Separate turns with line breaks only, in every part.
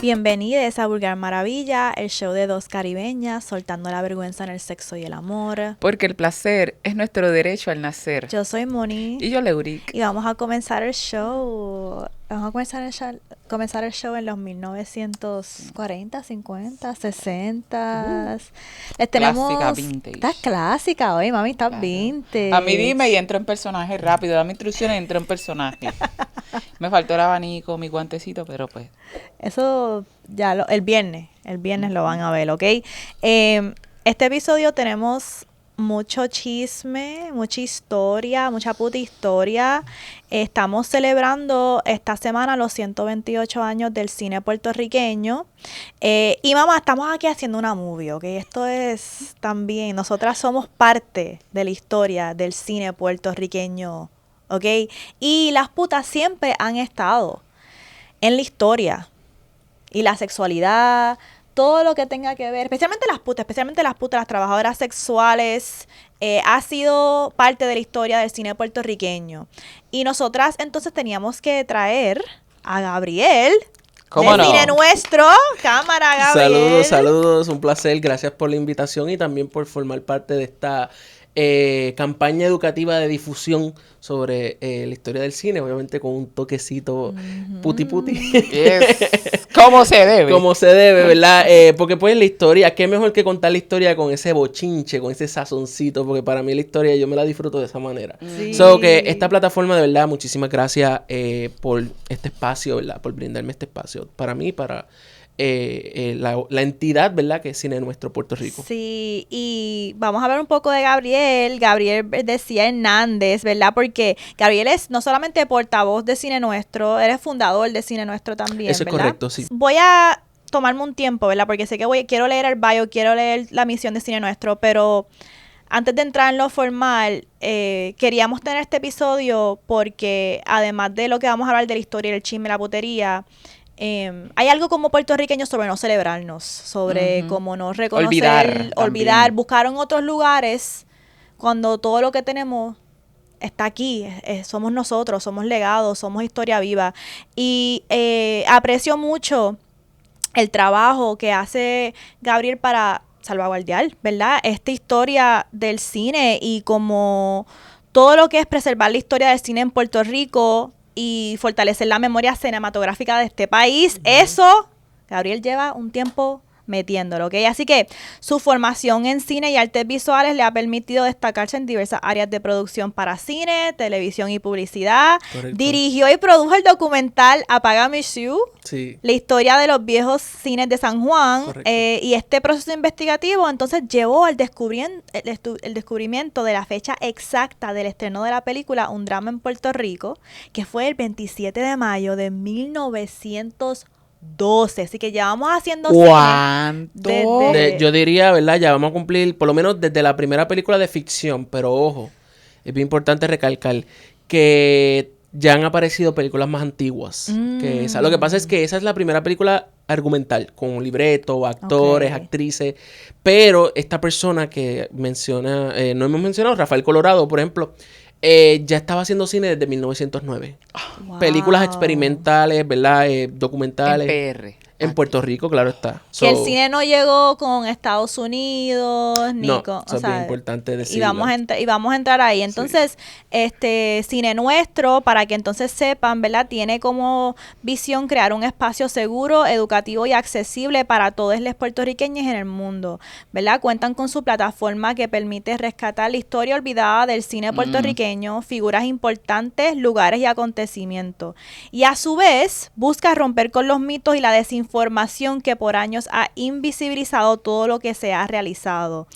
Bienvenidos a Vulgar Maravilla, el show de dos caribeñas soltando la vergüenza en el sexo y el amor.
Porque el placer es nuestro derecho al nacer.
Yo soy Moni.
Y yo, Leuric.
Y vamos a comenzar el show. Vamos a comenzar el show en los 1940, 50, 60. Les tenemos...
Clásica, vintage.
Estás clásica hoy, mami, estás
Claro.
vintage.
A mí dime y entro en personaje rápido. Dame instrucciones y entro en personaje. Me faltó el abanico, mi guantecito, pero pues...
Eso ya el viernes lo van a ver, ¿ok? Este episodio tenemos mucho chisme, mucha historia, mucha puta historia. Estamos celebrando esta semana los 128 años del cine puertorriqueño. Y mamá, estamos aquí haciendo una movie, ¿ok? Esto es también, nosotras somos parte de la historia del cine puertorriqueño, ¿ok? Y las putas siempre han estado en la historia. Y la sexualidad, todo lo que tenga que ver, especialmente las putas, las trabajadoras sexuales, ha sido parte de la historia del cine puertorriqueño. Y nosotras entonces teníamos que traer a Gabriel,
¿Cómo
de
no?
Cine Nuestro. Cámara, Gabriel.
Saludos, un placer, gracias por la invitación y también por formar parte de esta campaña educativa de difusión sobre la historia del cine, obviamente con un toquecito puti puti.
Yes. ¿Cómo se debe?
Como se debe, ¿verdad? Porque pues la historia, qué mejor que contar la historia con ese bochinche, con ese sazoncito, porque para mí la historia yo me la disfruto de esa manera.
Sí.
So que esta plataforma, de verdad, muchísimas gracias por este espacio, ¿verdad? Por brindarme este espacio para mí, para la entidad, ¿verdad? Que es Cine Nuestro Puerto Rico.
Sí, y vamos a hablar un poco de Gabriel. Gabriel decía Hernández, ¿verdad? Porque Gabriel es no solamente portavoz de Cine Nuestro, eres fundador de Cine Nuestro también,
Eso es
¿verdad?
correcto, sí.
Voy a tomarme un tiempo, ¿verdad? Porque sé que quiero leer el bio, quiero leer la misión de Cine Nuestro, pero antes de entrar en lo formal, queríamos tener este episodio porque además de lo que vamos a hablar de la historia, el chisme, la putería, hay algo como puertorriqueños sobre no celebrarnos, sobre cómo no reconocer, olvidar, buscar en otros lugares cuando todo lo que tenemos está aquí, somos nosotros, somos legados, somos historia viva. Y aprecio mucho el trabajo que hace Gabriel para salvaguardar, ¿verdad? Esta historia del cine y como todo lo que es preservar la historia del cine en Puerto Rico y fortalecer la memoria cinematográfica de este país. Eso, Gabriel lleva un tiempo metiéndolo, ¿ok? Así que su formación en cine y artes visuales le ha permitido destacarse en diversas áreas de producción para cine, televisión y publicidad.
Correcto.
Dirigió y produjo el documental Apágame Shoe,
Sí.
la historia de los viejos cines de San Juan,
Correcto.
y este proceso investigativo entonces llevó al descubrimiento de la fecha exacta del estreno de la película Un drama en Puerto Rico, que fue el 27 de mayo de 1912. Así que llevamos haciendo
¿Cuánto?
Yo diría, ¿verdad? Ya vamos a cumplir, por lo menos desde la primera película de ficción, pero ojo, es bien importante recalcar que ya han aparecido películas más antiguas que esa. Lo que pasa es que esa es la primera película argumental, con libreto, actores, actrices, pero esta persona que menciona, no hemos mencionado, Rafael Colorado, por ejemplo, ya estaba haciendo cine desde 1909.
Wow.
Películas experimentales, ¿verdad? Documentales.
En PR.
En Puerto Rico, claro está.
Que el cine no llegó con Estados Unidos, ni
no,
con...
eso es bien importante decirlo.
Y vamos a entrar ahí. Entonces, Cine Nuestro, para que entonces sepan, ¿verdad? Tiene como visión crear un espacio seguro, educativo y accesible para todos los puertorriqueños en el mundo, ¿verdad? Cuentan con su plataforma que permite rescatar la historia olvidada del cine puertorriqueño, figuras importantes, lugares y acontecimientos. Y a su vez, busca romper con los mitos y la desinformación que por años ha invisibilizado todo lo que se ha realizado.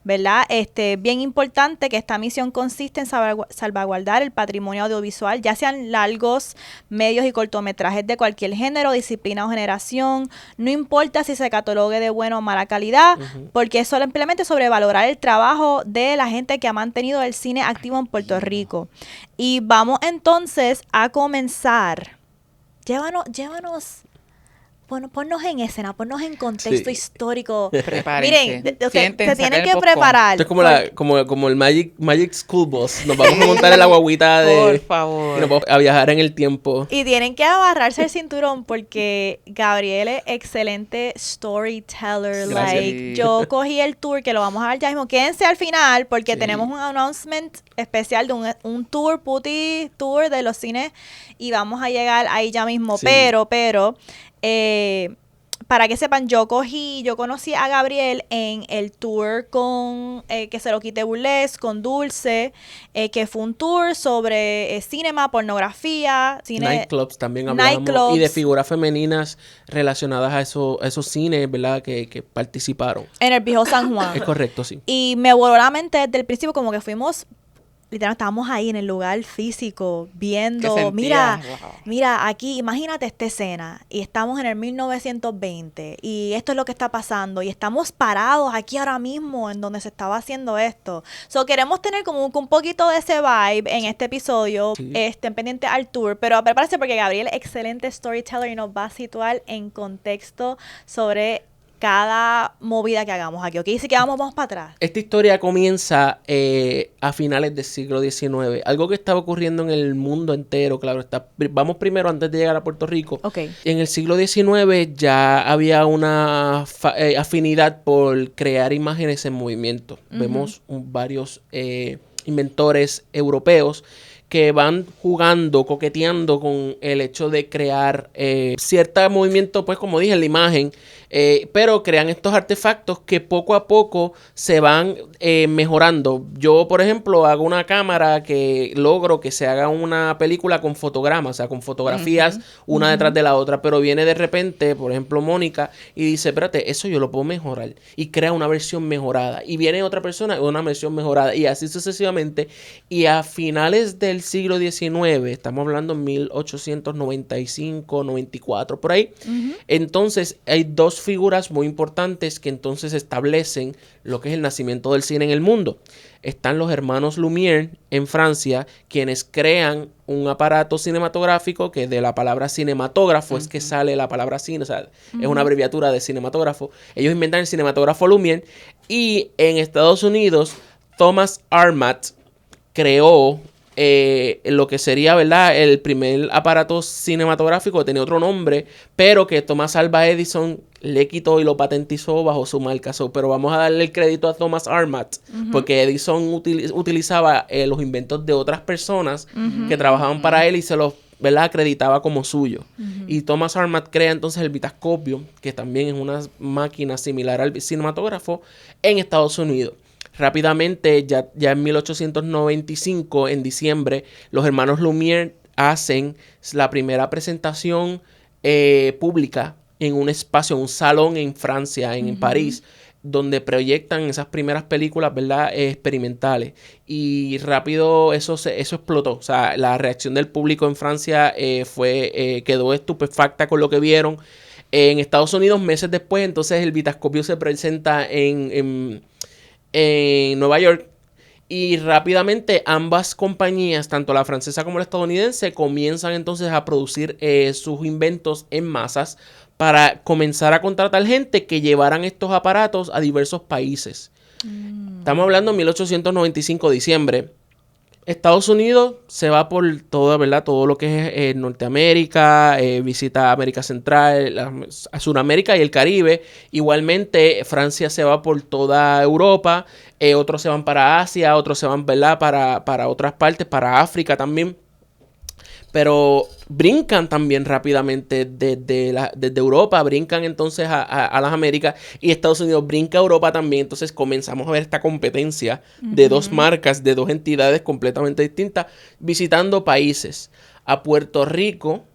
¿Verdad? Bien importante que esta misión consiste en salvaguardar el patrimonio audiovisual, ya sean largos, medios y cortometrajes de cualquier género, disciplina o generación, no importa si se catalogue de buena o mala calidad, porque es simplemente sobrevalorar el trabajo de la gente que ha mantenido el cine activo en Puerto Rico. Y vamos entonces a comenzar. Llévanos ponnos en escena, ponnos en contexto
Sí.
histórico.
Prepárense.
Miren, te
Siéntense,
tienen
saquen
que
el popcorn.
preparar.
Esto es como el Magic School Bus. Nos vamos a montar en la guaguita
Por
y
favor.
nos vamos a viajar en el tiempo.
Y tienen que agarrarse el cinturón porque Gabriel es excelente storyteller.
Gracias.
Like, yo cogí el tour que lo vamos a ver ya mismo. Quédense al final porque
Sí.
tenemos un announcement especial de un tour, Puti Tour de los cines y vamos a llegar ahí ya mismo.
Sí.
Pero, para que sepan, yo conocí a Gabriel en el tour con que se lo quité Burlesque, con Dulce, que fue un tour sobre cinema, pornografía, cine.
Nightclubs también hablamos.
Nightclubs.
Y de figuras femeninas relacionadas a esos cines, ¿verdad? Que participaron.
En el viejo San Juan.
Es correcto, sí.
Y me voló la mente desde el principio, como que fuimos, literalmente estábamos ahí en el lugar físico, viendo,
Que
mira,
sentías, wow.
mira, aquí, imagínate esta escena, y estamos en el 1920, y esto es lo que está pasando, y estamos parados aquí ahora mismo en donde se estaba haciendo esto. So, queremos tener como un poquito de ese vibe en este episodio,
Sí.
estén pendientes al tour, pero prepárense porque Gabriel es excelente storyteller y nos va a situar en contexto sobre cada movida que hagamos aquí, ¿ok? Así que vamos para atrás.
Esta historia comienza a finales del siglo XIX. Algo que estaba ocurriendo en el mundo entero, claro está. Vamos primero, antes de llegar a Puerto Rico.
Ok.
En el siglo XIX ya había una afinidad por crear imágenes en movimiento. Vemos varios inventores europeos que van jugando, coqueteando con el hecho de crear cierto movimiento, pues como dije, en la imagen, pero crean estos artefactos que poco a poco se van mejorando. Yo, por ejemplo, hago una cámara que logro que se haga una película con fotogramas, o sea, con fotografías una detrás de la otra, pero viene de repente, por ejemplo, Mónica, y dice, espérate, eso yo lo puedo mejorar, y crea una versión mejorada, y viene otra persona, una versión mejorada, y así sucesivamente, y a finales del siglo XIX, estamos hablando en 1895, 94, por ahí, entonces hay dos figuras muy importantes que entonces establecen lo que es el nacimiento del cine en el mundo. Están los hermanos Lumière en Francia, quienes crean un aparato cinematográfico que de la palabra cinematógrafo es que sale la palabra cine, o sea, es una abreviatura de cinematógrafo. Ellos inventan el cinematógrafo Lumière y en Estados Unidos Thomas Armat creó lo que sería, ¿verdad?, el primer aparato cinematográfico, tenía otro nombre, pero que Thomas Alva Edison le quitó y lo patentizó bajo su marca. Pero vamos a darle el crédito a Thomas Armat, porque Edison utilizaba los inventos de otras personas que trabajaban para él y se los, ¿verdad?, acreditaba como suyo. Y Thomas Armat crea entonces el vitascopio, que también es una máquina similar al cinematógrafo, en Estados Unidos. Rápidamente, ya en 1895, en diciembre, los hermanos Lumière hacen la primera presentación pública en un espacio, en un salón en Francia, en París, donde proyectan esas primeras películas, ¿verdad?, experimentales. Y rápido eso explotó. O sea, la reacción del público en Francia quedó estupefacta con lo que vieron. En Estados Unidos, meses después, entonces el vitascopio se presenta en Nueva York y rápidamente ambas compañías, tanto la francesa como la estadounidense, comienzan entonces a producir sus inventos en masas para comenzar a contratar gente que llevaran estos aparatos a diversos países. Estamos hablando de 1895, diciembre. Estados Unidos se va por todo, ¿verdad?, todo lo que es Norteamérica, visita América Central, a Sudamérica y el Caribe. Igualmente, Francia se va por toda Europa, otros se van para Asia, otros se van, ¿verdad?, para otras partes, para África también. Pero brincan también rápidamente desde Europa, brincan entonces a las Américas y Estados Unidos brinca a Europa también. Entonces comenzamos a ver esta competencia de dos marcas, de dos entidades completamente distintas, visitando países. A Puerto Rico,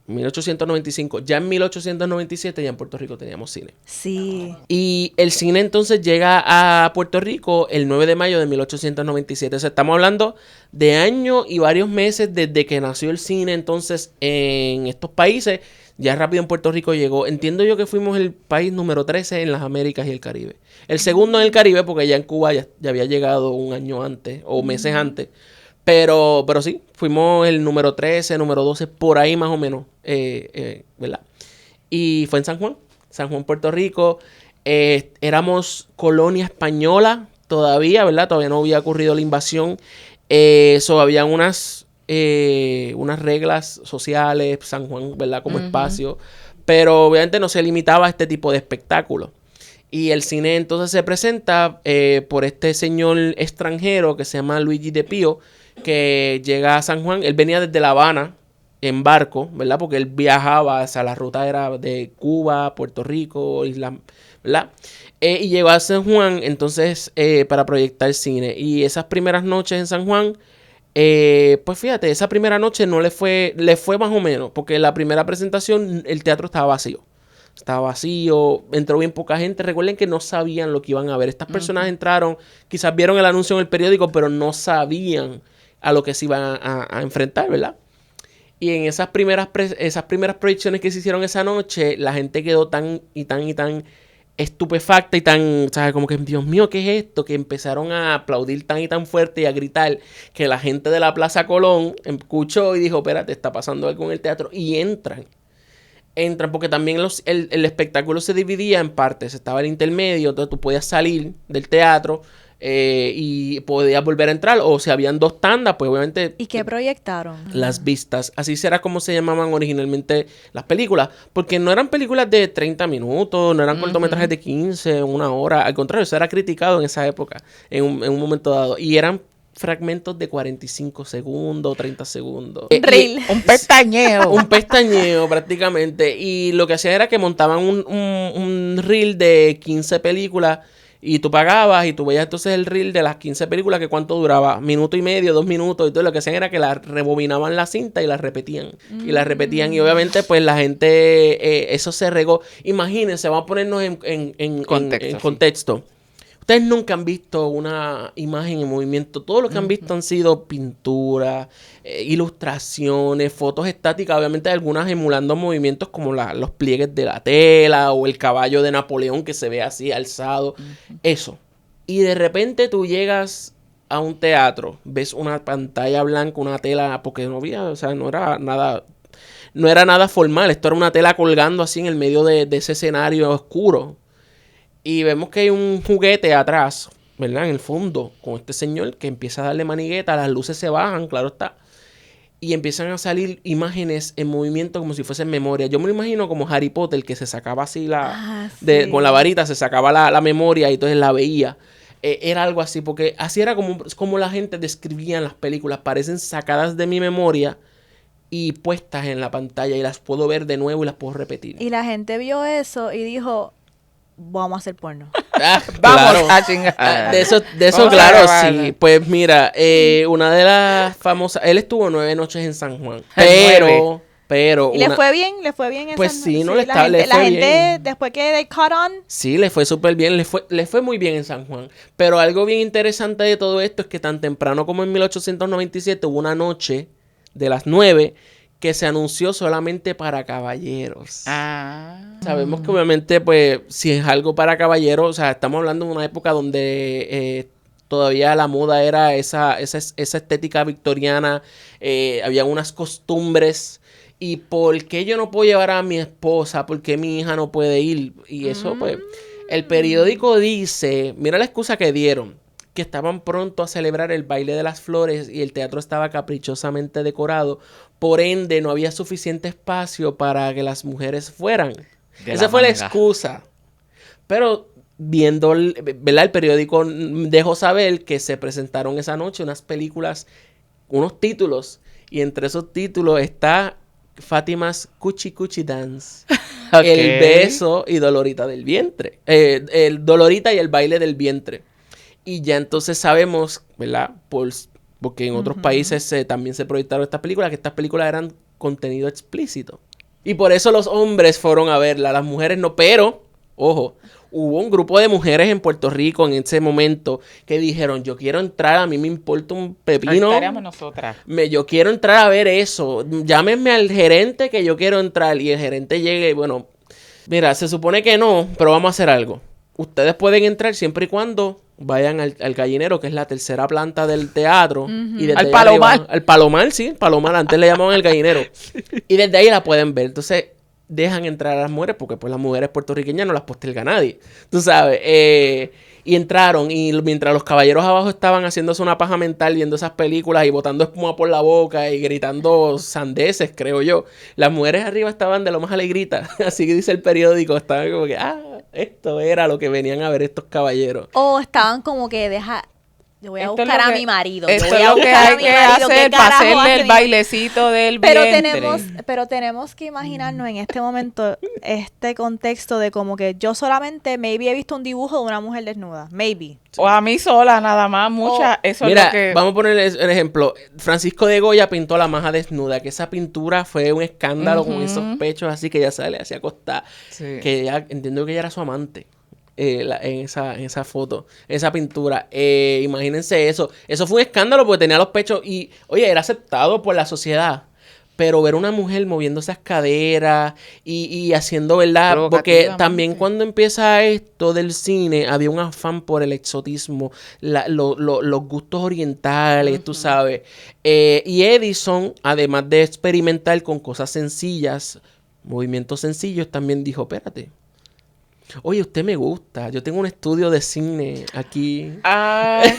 1895, ya en 1897 ya en Puerto Rico teníamos cine.
Sí.
Y el cine entonces llega a Puerto Rico el 9 de mayo de 1897. O sea, estamos hablando de años y varios meses desde que nació el cine entonces en estos países. Ya rápido en Puerto Rico llegó. Entiendo yo que fuimos el país número 13 en las Américas y el Caribe. El segundo en el Caribe porque ya en Cuba ya había llegado un año antes o meses antes. Pero sí, fuimos el número 13, número 12, por ahí más o menos, ¿verdad? Y fue en San Juan, Puerto Rico. Éramos colonia española todavía, ¿verdad? Todavía no había ocurrido la invasión. Habían unas reglas sociales, San Juan, ¿verdad? Como espacio. Pero obviamente no se limitaba a este tipo de espectáculos. Y el cine entonces se presenta por este señor extranjero que se llama Luigi de Pío, que llega a San Juan. Él venía desde La Habana en barco, ¿verdad? Porque él viajaba, o sea, la ruta era de Cuba, Puerto Rico, Isla, ¿verdad? Y llegó a San Juan entonces para proyectar cine. Y esas primeras noches en San Juan, pues fíjate, esa primera noche le fue más o menos, porque la primera presentación el teatro estaba vacío. Estaba vacío, entró bien poca gente. Recuerden que no sabían lo que iban a ver. Estas personas entraron, quizás vieron el anuncio en el periódico, pero no sabían a lo que se iban a enfrentar, ¿verdad? Y en esas primeras proyecciones que se hicieron esa noche, la gente quedó tan estupefacta y tan, ¿sabes? Como que, Dios mío, ¿qué es esto? Que empezaron a aplaudir tan y tan fuerte y a gritar que la gente de la Plaza Colón escuchó y dijo, espérate, está pasando algo en el teatro. Y entran porque también el espectáculo se dividía en partes. Estaba el intermedio, entonces tú podías salir del teatro y podías volver a entrar. O si habían 2 tandas, pues obviamente...
¿Y qué proyectaron?
Las vistas. Así será como se llamaban originalmente las películas. Porque no eran películas de 30 minutos, no eran cortometrajes de 15, 1 hora. Al contrario, eso era criticado en esa época, en un momento dado. Y eran fragmentos de 45 segundos, 30 segundos.
Reel.
Un pestañeo.
Un pestañeo prácticamente. Y lo que hacían era que montaban un reel de 15 películas y tú pagabas y tú veías entonces el reel de las 15 películas, que cuánto duraba, 1 minuto y medio, 2 minutos, y todo. Lo que hacían era que la rebobinaban la cinta y la repetían. Y la repetían y obviamente pues la gente, eso se regó. Imagínense, vamos a ponernos en contexto. Ustedes nunca han visto una imagen en movimiento. Todo lo que han visto han sido pinturas, ilustraciones, fotos estáticas. Obviamente algunas emulando movimientos como los pliegues de la tela o el caballo de Napoleón que se ve así alzado. Eso. Y de repente tú llegas a un teatro, ves una pantalla blanca, una tela, porque no había, o sea, no era nada formal. Esto era una tela colgando así en el medio de ese escenario oscuro. Y vemos que hay un juguete atrás, ¿verdad? En el fondo, con este señor que empieza a darle manigueta, las luces se bajan, claro está. Y empiezan a salir imágenes en movimiento como si fuesen memoria. Yo me lo imagino como Harry Potter, que se sacaba así con la varita, se sacaba la memoria y entonces la veía. Era algo así, porque así era como la gente describía las películas. Parecen sacadas de mi memoria y puestas en la pantalla y las puedo ver de nuevo y las puedo repetir.
Y la gente vio eso y dijo... Vamos a hacer porno.
Vamos a chingar.
De eso claro, sí. Pues mira, una de las famosas... Él estuvo 9 noches en San Juan. Pero...
¿Y le fue bien? ¿Le fue bien?
Pues sí, no,
la gente
bien.
Después que they caught on...
Sí, le fue súper bien. Le fue muy bien en San Juan. Pero algo bien interesante de todo esto es que tan temprano como en 1897 hubo una noche de las 9... que se anunció solamente para caballeros. Sabemos que obviamente, pues, si es algo para caballeros, o sea, estamos hablando de una época donde todavía la moda era esa estética victoriana, había unas costumbres, y ¿por qué yo no puedo llevar a mi esposa? ¿Por qué mi hija no puede ir? Y eso, pues, el periódico dice, mira la excusa que dieron, que estaban pronto a celebrar el baile de las flores y el teatro estaba caprichosamente decorado, por ende no había suficiente espacio para que las mujeres fueran. Esa fue la excusa. Pero viendo, ¿verdad? El periódico dejó saber que se presentaron esa noche unas películas, unos títulos, y entre esos títulos está Fátima's Cuchi Cuchi Dance, El beso y Dolorita del vientre, el Dolorita y el baile del vientre. Y ya entonces sabemos, ¿verdad? Porque en otros países también se proyectaron estas películas, que estas películas eran contenido explícito. Y por eso los hombres fueron a verla, las mujeres no. Pero, ojo, hubo un grupo de mujeres en Puerto Rico en ese momento que dijeron, yo quiero entrar, a mí me importa un pepino.
Estaríamos nosotras.
Yo quiero entrar a ver eso. Llámenme al gerente que yo quiero entrar. Y el gerente llega y, bueno, mira, se supone que no, pero vamos a hacer algo. Ustedes pueden entrar siempre y cuando vayan al gallinero, que es la tercera planta del teatro. Y desde
al Palomar.
Al Palomar, sí, Palomar. Antes le llamaban el gallinero. Y desde ahí la pueden ver. Entonces, dejan entrar a las mujeres, porque pues las mujeres puertorriqueñas no las posterga nadie, tú sabes, y entraron, y mientras los caballeros abajo estaban haciéndose una paja mental viendo esas películas y botando espuma por la boca y gritando sandeces, creo yo, las mujeres arriba estaban de lo más alegritas, así que dice el periódico, estaban como que, esto era lo que venían a ver estos caballeros.
O estaban como que yo voy a
Esto es
buscar
lo
a
que-
mi marido.
Esto
Yo voy
es
a
lo que
buscar a
hay
mi
que
marido. ¿Qué
hacer para
carajo
hacerle
hace
el
mi-
bailecito del
Pero
vientre.
tenemos que imaginarnos en este momento este contexto de como que yo solamente maybe he visto un dibujo de una mujer desnuda. Maybe.
O a mí sola, nada más, mucha. Eso
Mira,
es lo que...
vamos a poner el ejemplo. Francisco de Goya pintó La maja desnuda, que esa pintura fue un escándalo con esos pechos así que ya sale así acostada.
Sí.
Que ella, entiendo que ella era su amante. En esa foto, en esa pintura. Imagínense eso. Eso fue un escándalo porque tenía los pechos y, oye, era aceptado por la sociedad. Pero ver una mujer moviendo esas caderas y haciendo, ¿verdad? Porque
Provocativamente.
también cuando empieza esto del cine, había un afán por el exotismo, los gustos orientales, tú sabes. Y Edison, además de experimentar con cosas sencillas, movimientos sencillos, también dijo, espérate. Oye, usted me gusta. Yo tengo un estudio de cine aquí.
Ay,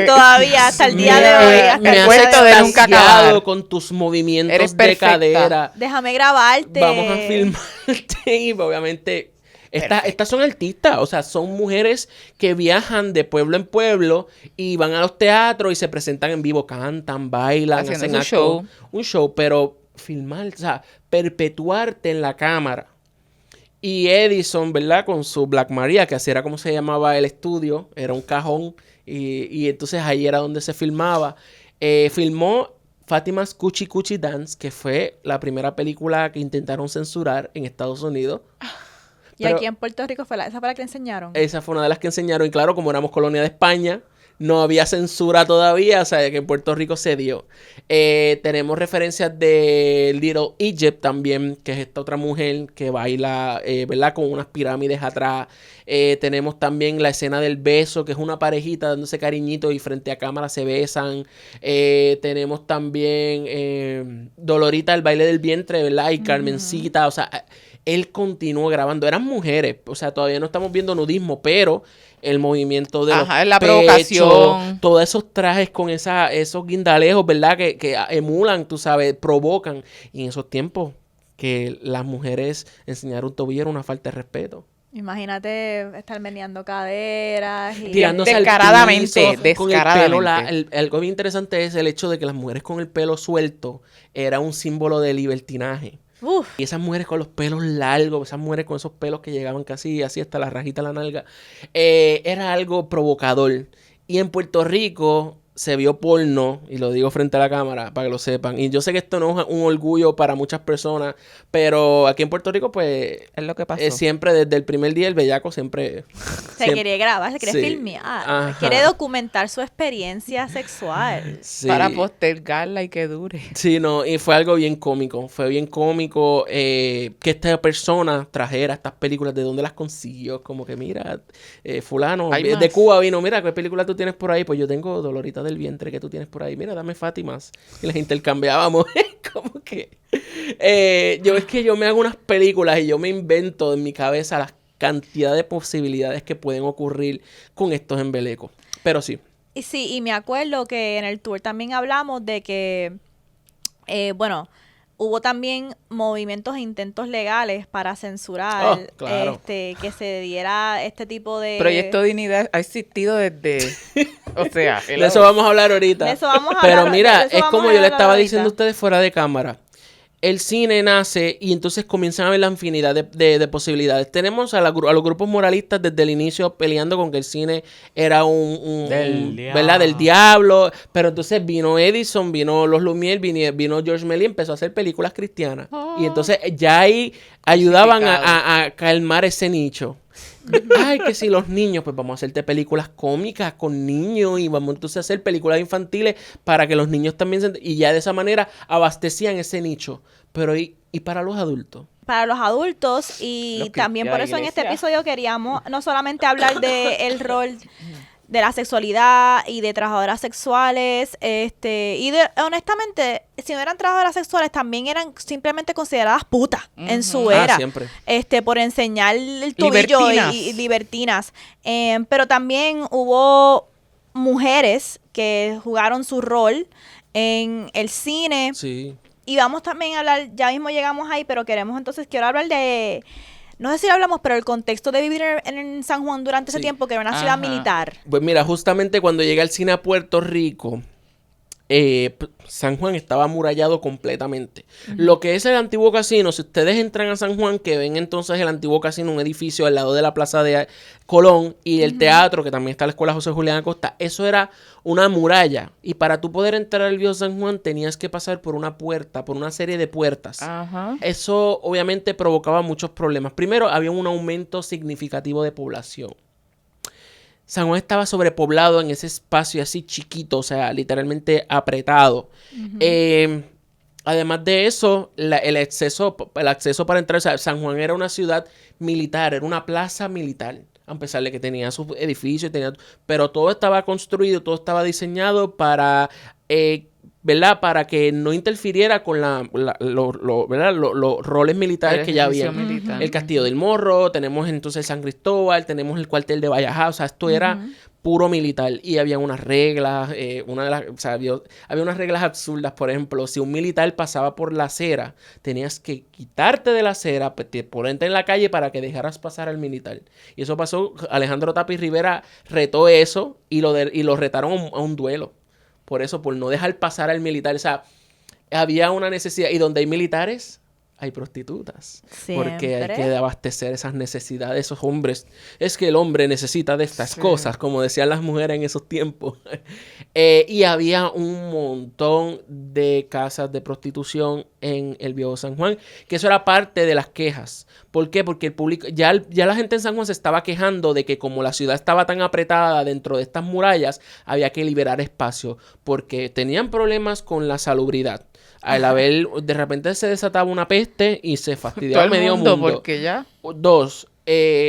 Y todavía, hasta el día de hoy. hasta
me
el
has
día de
cuento
hoy.
de nunca
extasiado
acabar.
con tus movimientos
Eres
de
perfecta.
cadera.
Déjame grabarte.
Vamos a filmarte y obviamente estas son artistas, o sea, son mujeres que viajan de pueblo en pueblo y van a los teatros y se presentan en vivo, cantan, bailan,
Haciendo
hacen
su
actos,
show.
un show, pero filmar, o sea, perpetuarte en la cámara. Y Edison, ¿verdad? Con su Black Maria, que así era como se llamaba el estudio, era un cajón y entonces ahí era donde se filmaba. Filmó Fátima's Cuchi Cuchi Dance, que fue la primera película que intentaron censurar en Estados Unidos.
Y aquí en Puerto Rico esa fue la que enseñaron.
Esa fue una de las que enseñaron. Y claro, como éramos colonia de España, no había censura todavía. O sea, que en Puerto Rico se dio. Tenemos referencias de Little Egypt también, que es esta otra mujer que baila, ¿verdad? Con unas pirámides atrás. Tenemos también la escena del beso, que es una parejita dándose cariñito y frente a cámara se besan. Tenemos también Dolorita, el baile del vientre, ¿verdad? Y Carmencita, o sea, él continuó grabando. Eran mujeres, o sea, todavía no estamos viendo nudismo, pero el movimiento de los
Ajá, la
pechos,
provocación.
todos esos trajes con esos guindalejos, ¿verdad? Que emulan, tú sabes, provocan. Y en esos tiempos que las mujeres enseñar un tobillo era una falta de respeto.
Imagínate estar meneando caderas y...
Tirándose al
Descaradamente,
piso, con el pelo
descaradamente.
algo bien interesante es el hecho de que las mujeres con el pelo suelto era un símbolo de libertinaje.
Uf,
Y esas mujeres con los pelos largos, esas mujeres con esos pelos que llegaban casi así hasta la rajita de la nalga, era algo provocador. Y en Puerto Rico se vio porno, y lo digo frente a la cámara para que lo sepan. Y yo sé que esto no es un orgullo para muchas personas, pero aquí en Puerto Rico, pues,
Es lo que pasó.
siempre desde el primer día el bellaco siempre...
se quiere grabar, se quiere
Sí.
filmear,
Ajá.
quiere documentar su experiencia sexual.
Sí.
Para postergarla y que dure.
Sí, no, y fue algo bien cómico. Fue bien cómico que esta persona trajera estas películas. ¿De dónde las consiguió? Como que, mira, fulano,
Hay
de
más.
Cuba vino, mira, ¿qué película tú tienes por ahí? Pues yo tengo Dolorita del vientre que tú tienes por ahí. Mira, dame Fátimas. Y las intercambiábamos. Como que... es que yo me hago unas películas y yo me invento en mi cabeza las cantidad de posibilidades que pueden ocurrir con estos embelecos. Pero sí.
Y sí, y me acuerdo que en el tour también hablamos de que, bueno, hubo también movimientos e intentos legales para censurar
Oh, claro.
que se diera este tipo de...
Proyecto Dignidad ha existido desde... O sea,
De eso vamos a hablar ahorita.
De eso vamos a
Pero
hablar-
mira,
de eso
es
vamos
como
a
yo le
hablar
estaba
ahorita.
diciendo a ustedes fuera de cámara. El cine nace y entonces comienzan a ver la infinidad de posibilidades. Tenemos a los grupos moralistas desde el inicio peleando con que el cine era ¿verdad? Del diablo. Pero entonces vino Edison, vino los Lumière, vino George Méliès y empezó a hacer películas cristianas. Y entonces ya ahí ayudaban a calmar ese nicho. Ay, que si los niños, pues vamos a hacerte películas cómicas con niños y vamos entonces a hacer películas infantiles para que los niños también y ya de esa manera abastecían ese nicho. Pero ¿y para los adultos?
Para los adultos y
Los
también
cristianos
por
de
eso en este
iglesia.
episodio queríamos no solamente hablar del rol la sexualidad y de trabajadoras sexuales, honestamente, si no eran trabajadoras sexuales, también eran simplemente consideradas putas en su era.
Siempre.
Por enseñar el tobillo
Libertinas.
y libertinas. Pero también hubo mujeres que jugaron su rol en el cine.
Sí.
Y vamos también a hablar, ya mismo llegamos ahí, pero quiero hablar de, no sé si lo hablamos, pero el contexto de vivir en San Juan durante ese
Sí.
tiempo, que era una ciudad
Ajá.
militar.
Pues mira, justamente cuando llegué al cine a Puerto Rico, San Juan estaba amurallado completamente. Lo que es el antiguo casino, si ustedes entran a San Juan, que ven entonces el antiguo casino, un edificio al lado de la Plaza de Colón y el teatro, que también está la Escuela José Julián Acosta, eso era una muralla. Y para tú poder entrar al viejo San Juan tenías que pasar por una puerta, por una serie de puertas.
Ajá.
Eso obviamente provocaba muchos problemas. Primero, había un aumento significativo de población. San Juan estaba sobrepoblado en ese espacio así chiquito, o sea, literalmente apretado. Además de eso, el acceso para entrar, o sea, San Juan era una ciudad militar, era una plaza militar, a pesar de que tenía sus edificios, pero todo estaba construido, todo estaba diseñado para, ¿verdad? Para que no interfiriera con ¿verdad? Los roles militares
El
que ya
ejercicio
habían.
militar.
El Castillo del Morro, tenemos entonces San Cristóbal, tenemos el cuartel de Vallajá, o sea, esto era puro militar y había unas reglas, había unas reglas absurdas, por ejemplo, si un militar pasaba por la acera, tenías que quitarte de la acera, ponerte en la calle para que dejaras pasar al militar. Y eso pasó, Alejandro Tapiz Rivera retó eso y lo retaron a un duelo. Por eso, por no dejar pasar al militar, o sea, había una necesidad, y donde hay militares, hay prostitutas. Porque hay
Siempre.
que abastecer esas necesidades de esos hombres. Es que el hombre necesita de estas cosas, como decían las mujeres en esos tiempos. Y había un montón de casas de prostitución en el viejo San Juan, que eso era parte de las quejas. ¿Por qué? Porque el público, ya la gente en San Juan se estaba quejando de que como la ciudad estaba tan apretada dentro de estas murallas, había que liberar espacio, porque tenían problemas con la salubridad. Al haber, de repente se desataba una peste y se fastidiaba
Todo el
medio
mundo,
mundo.
porque ya.
2,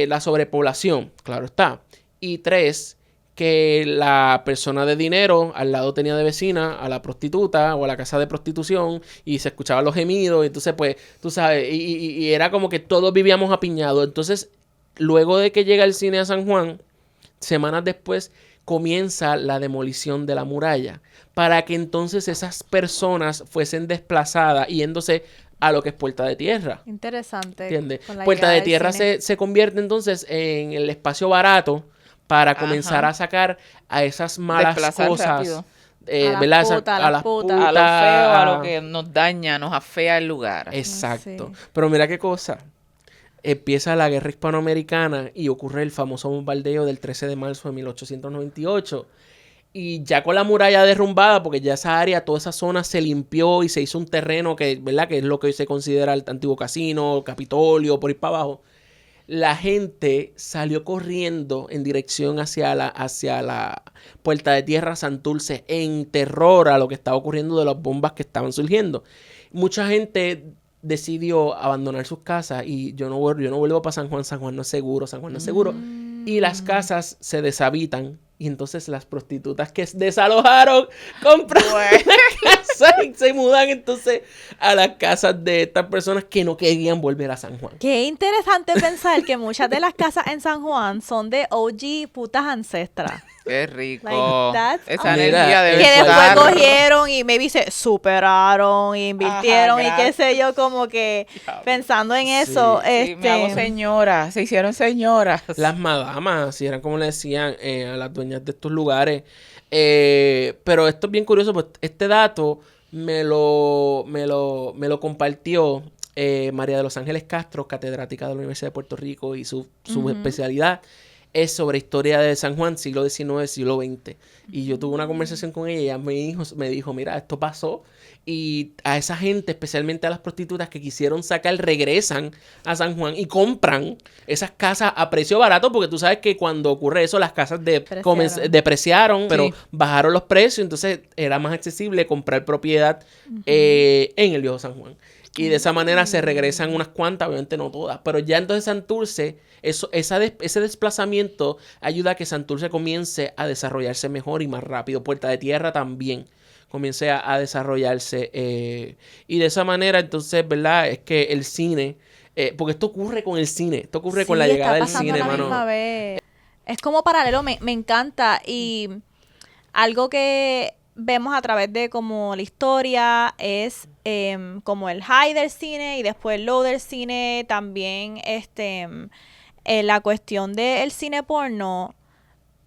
la sobrepoblación, claro está. Y 3, que la persona de dinero al lado tenía de vecina a la prostituta o a la casa de prostitución y se escuchaban los gemidos. Entonces, pues, tú sabes, y era como que todos vivíamos apiñados. Entonces, luego de que llega el cine a San Juan, semanas después comienza la demolición de la muralla para que entonces esas personas fuesen desplazadas yéndose a lo que es Puerta de Tierra.
Interesante.
¿Entiendes?
con la
Puerta
llegada
de
del
Tierra
cine.
se convierte entonces en el espacio barato para
Ajá.
comenzar a sacar a esas malas
Desplazar
cosas.
rápido.
A las
¿Verdad?
putas, a las putas.
A lo feo, a lo que nos daña, nos afea el lugar.
Exacto.
Sí.
Pero mira qué cosa. Empieza la guerra hispanoamericana y ocurre el famoso bombardeo del 13 de marzo de 1898. Y ya con la muralla derrumbada, porque ya esa área, toda esa zona se limpió y se hizo un terreno que, ¿verdad? Que es lo que hoy se considera el antiguo casino, Capitolio, por ir para abajo. La gente salió corriendo en dirección hacia la Puerta de Tierra Santurce en terror a lo que estaba ocurriendo de las bombas que estaban surgiendo. Mucha gente decidió abandonar sus casas y yo no vuelvo para San Juan. San Juan no es seguro, San Juan no es seguro. Y las casas se deshabitan y entonces las prostitutas que desalojaron compran una casa y se mudan entonces a las casas de estas personas que no querían volver a San Juan.
Qué interesante pensar que muchas de las casas en San Juan son de OG putas ancestras.
Qué rico.
Like, that's
Esa
amazing.
energía
Mira,
debe
Que después
estar.
cogieron y maybe se superaron y invirtieron
Ajá,
y qué
gracias.
sé yo, como que pensando en
Sí.
eso.
Sí, me hago señora. Se hicieron señoras.
Las madamas, si eran como le decían a las dueñas de estos lugares. Pero esto es bien curioso, pues este dato me lo compartió María de los Ángeles Castro, catedrática de la Universidad de Puerto Rico, y su especialidad es sobre historia de San Juan, siglo XIX, siglo XX. Y yo tuve una conversación con ella y ella me dijo, mira, esto pasó. Y a esa gente, especialmente a las prostitutas que quisieron sacar, regresan a San Juan y compran esas casas a precio barato, porque tú sabes que cuando ocurre eso, las casas depreciaron, pero
Sí.
bajaron los precios, entonces era más accesible comprar propiedad en el viejo San Juan. Y de esa manera se regresan unas cuantas, obviamente no todas. Pero ya entonces Santurce, ese desplazamiento ayuda a que Santurce comience a desarrollarse mejor y más rápido. Puerta de Tierra también comience a desarrollarse. Y de esa manera entonces, ¿verdad? Es que el cine... porque esto ocurre con el cine. Esto ocurre con la llegada del cine,
a la
mano.
misma vez. Es como paralelo, me encanta. Y algo que vemos a través de como la historia es como el high del cine y después el low del cine. También la cuestión del cine porno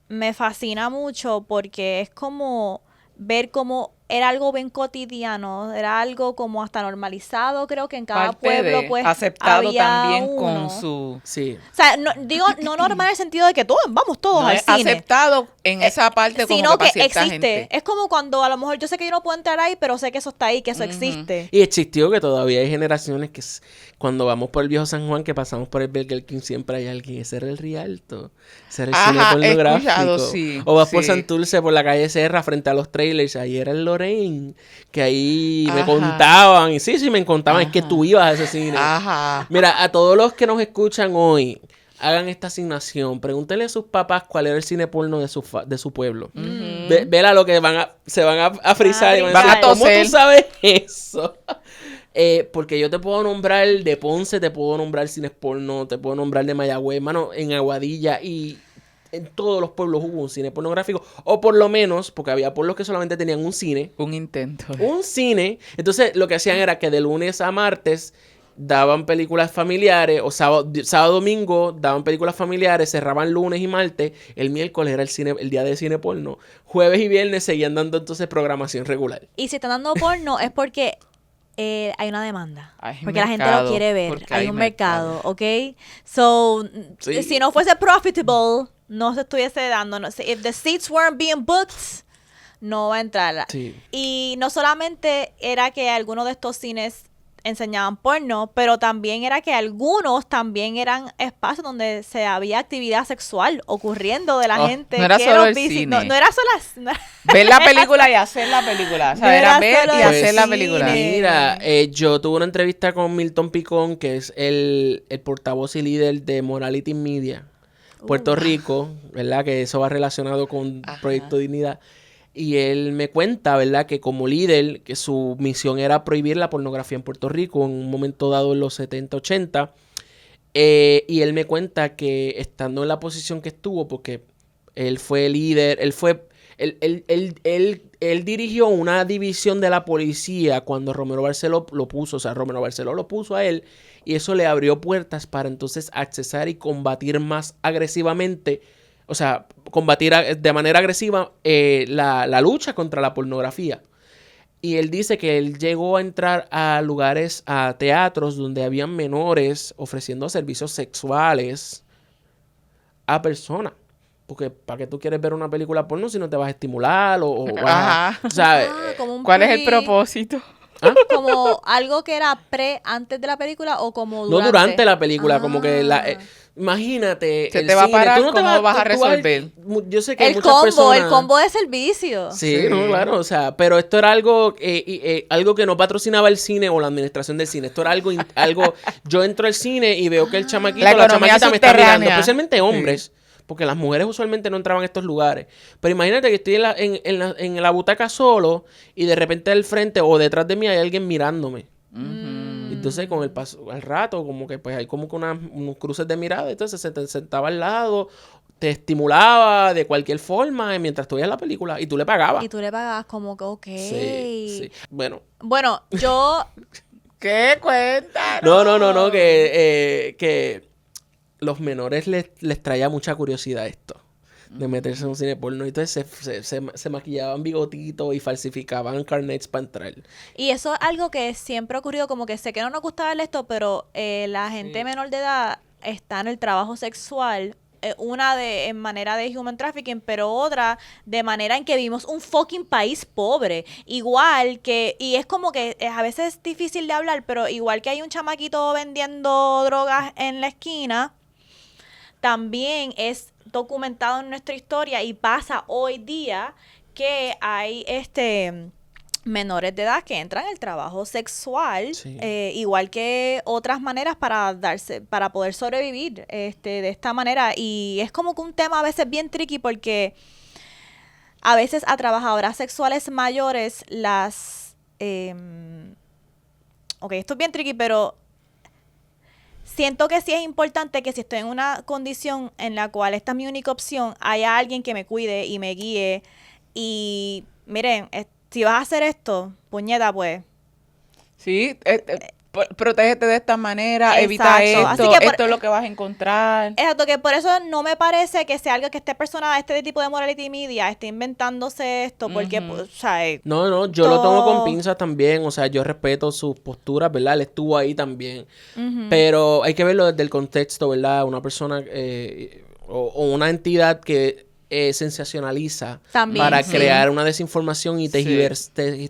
me fascina mucho porque es como ver cómo era algo bien cotidiano, era algo como hasta normalizado, creo que en cada
Parte
pueblo
de,
pues
aceptado
había
también
uno.
con su...
Sí.
O sea, no, digo, no normal en el sentido de que todos, vamos todos
No
al
es
cine.
aceptado en esa parte como
Sino
que para
que
cierta
existe.
gente.
Es como cuando a lo mejor yo sé que yo no puedo entrar ahí, pero sé que eso está ahí, que eso existe.
Y existió que todavía hay generaciones que cuando vamos por el viejo San Juan, que pasamos por el Burger King, siempre hay alguien. Ese era el Rialto. Ese era el cine
Ajá, he
pornográfico.
escuchado, sí,
O vas por
sí.
Santurce, por la calle Serra, frente a los trailers. Ahí era el Lorraine. Que ahí me
Ajá.
contaban. Y sí, me contaban. Es que
Ajá.
tú ibas a ese cine.
Ajá.
Mira, a todos los que nos escuchan hoy, hagan esta asignación. Pregúntenle a sus papás cuál era el cine porno de su pueblo. Vela lo que se van a frizar. Y van
Van a
decir, ¿cómo
toser.
tú sabes eso? Porque yo te puedo nombrar de Ponce, te puedo nombrar cines porno, te puedo nombrar de Mayagüez, mano, en Aguadilla y en todos los pueblos hubo un cine pornográfico. O por lo menos, porque había pueblos que solamente tenían un cine.
Un intento.
Un cine. Entonces lo que hacían era que de lunes a martes daban películas familiares, o sábado domingo daban películas familiares, cerraban lunes y martes, el miércoles era el día de cine porno, jueves y viernes seguían dando entonces programación regular.
Y si están dando porno es porque hay una demanda.
Hay
Porque la gente lo
mercado,
quiere ver.
porque
Hay
hay
un mercado,
mercado.
¿ok? So,
Sí.
si no fuese profitable, no se estuviese dando. No, if the seats weren't being booked, no va a entrar.
Sí.
Y no solamente era que algunos de estos cines enseñaban porno, pero también era que algunos también eran espacios donde había actividad sexual ocurriendo de la
Oh,
gente.
no era
que
solo
los
el
visi-
cine.
No era solo
Ver la película y hacer la película. O sea,
No
era
era
ver
solo
y
el
hacer la
cine.
película.
Mira, yo tuve una entrevista con Milton Picón, que es el portavoz y líder de Morality Media, Puerto Rico, ¿verdad? Que eso va relacionado con
Ajá.
Proyecto Dignidad. Y él me cuenta, ¿verdad? Que como líder, que su misión era prohibir la pornografía en Puerto Rico en un momento dado en los 70, 80. Y él me cuenta que estando en la posición que estuvo, porque él fue líder, él dirigió una división de la policía cuando Romero Barceló lo puso, o sea, Romero Barceló lo puso a él y eso le abrió puertas para entonces accesar y combatir más agresivamente, o sea, combatir de manera agresiva la lucha contra la pornografía. Y él dice que él llegó a entrar a lugares, a teatros donde habían menores ofreciendo servicios sexuales a personas. Porque ¿para qué tú quieres ver una película porno si no te vas a estimular o vas a-
Ajá.
¿sabes?
como un
¿Cuál es el
pre-
propósito?
como algo que era antes de la película o como
No durante la película, como que
Ah.
imagínate.
Se
el
te va a
cine,
parar,
tú no te
¿cómo vas a
tú vas
resolver?
yo sé que
El
muchas
combo,
personas...
el combo de servicio.
Sí,
Sí.
no, claro, o sea, pero esto era algo algo que no patrocinaba el cine o la administración del cine. Esto era algo yo entro al cine y veo que el chamaquito,
La
la
economía
chamaquita me está
subterránea.
mirando, especialmente hombres, porque las mujeres usualmente no entraban a estos lugares. Pero imagínate que estoy en la butaca solo y de repente al frente o detrás de mí hay alguien mirándome. Entonces con el paso al rato como que pues hay como que unos cruces de mirada, entonces se te sentaba al lado, te estimulaba de cualquier forma mientras tú veías la película y tú le pagabas.
Y tú le pagabas como que, ok.
Sí, sí. Bueno,
Bueno, yo
¿Qué cuenta?
no, que los menores les traía mucha curiosidad esto. De meterse en un cine porno. Y entonces se maquillaban bigotitos y falsificaban carnets para entrar.
Y eso es algo que siempre ha ocurrido, como que sé que no nos gusta ver esto, pero la gente menor de edad está en el trabajo sexual. Una en manera de human trafficking, pero otra de manera en que vivimos un fucking país pobre. Igual que, y es como que a veces es difícil de hablar, pero igual que hay un chamaquito vendiendo drogas en la esquina, también es documentado en nuestra historia y pasa hoy día que hay menores de edad que entran en el trabajo sexual,
Sí.
igual que otras maneras para poder sobrevivir de esta manera. Y es como que un tema a veces bien tricky porque a veces a trabajadoras sexuales mayores ok, esto es bien tricky, pero siento que sí es importante que si estoy en una condición en la cual esta es mi única opción, haya alguien que me cuide y me guíe. Y miren, si vas a hacer esto, puñeta, pues.
Sí, protégete de esta manera, evita
Exacto.
esto,
Así que
esto es lo que vas a encontrar.
Exacto, que por eso no me parece que sea algo que este tipo de morality media esté inventándose esto, porque,
Ujú.
pues, o sea,
No, yo lo tomo con
todo-
pinzas también, o sea, yo respeto sus posturas, ¿verdad? Él estuvo ahí también,
Ujú.
pero hay que verlo desde el contexto, ¿verdad? Una persona o una entidad que sensacionaliza
También,
para
sí.
crear una desinformación y
Sí.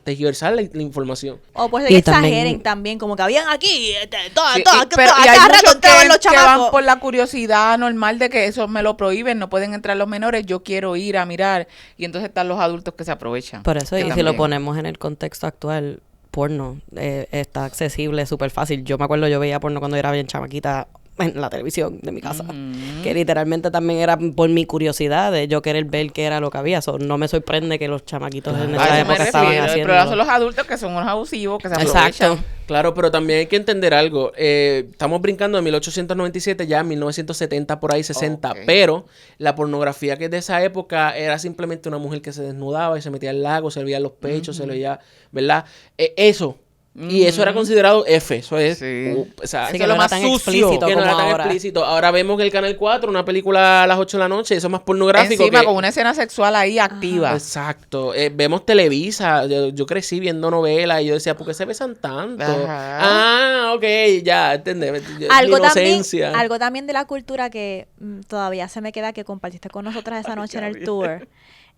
tergiversar la información.
O pues
Y
que
también-
exageren también, como que habían aquí, todas,
Sí,
todas,
pero
a
y hay
cada rato
muchos
entraban los
que van
chamacos.
por la curiosidad normal de que eso me lo prohíben, no pueden entrar los menores, yo quiero ir a mirar. Y entonces están los adultos que se aprovechan.
Por eso,
Que
y si
también.
lo ponemos en el contexto actual, porno está accesible, súper fácil. Yo me acuerdo, yo veía porno cuando era bien chamaquita en la televisión de mi casa.
Ujú.
Que literalmente también era por mi curiosidad de yo querer ver qué era lo que había. So, no me sorprende que los chamaquitos en
Claro.
A
esa
eso me
época estaban
refiero. El
haciendo.
problema son los adultos que son unos abusivos, que se aprovechan.
Exacto.
Claro, pero también hay que entender algo. Estamos brincando de 1897 ya a 1970 por ahí 60,
Ok.
pero la pornografía que es de esa época era simplemente una mujer que se desnudaba y se metía al lago, se le veían los pechos, se le veía, ¿verdad? Eso. Y eso era
Ujú.
considerado F. Eso es,
Sí.
o sea,
Sí,
Eso
que
es
no
lo
era
más
tan
sucio.
explícito
que no
como
era tan
ahora.
explícito. Ahora vemos en el Canal 4 una película a las 8 de la noche, eso es más pornográfico.
Encima
que-
con una escena sexual ahí activa.
Exacto. Vemos Televisa. Yo crecí viendo novelas y yo decía, ¿por qué se besan tanto?
Ajá.
Ah, ok, ya, entendés.
Algo
Mi
también,
inocencia.
algo también de la cultura que todavía se me queda que compartiste con nosotras esa noche en el tour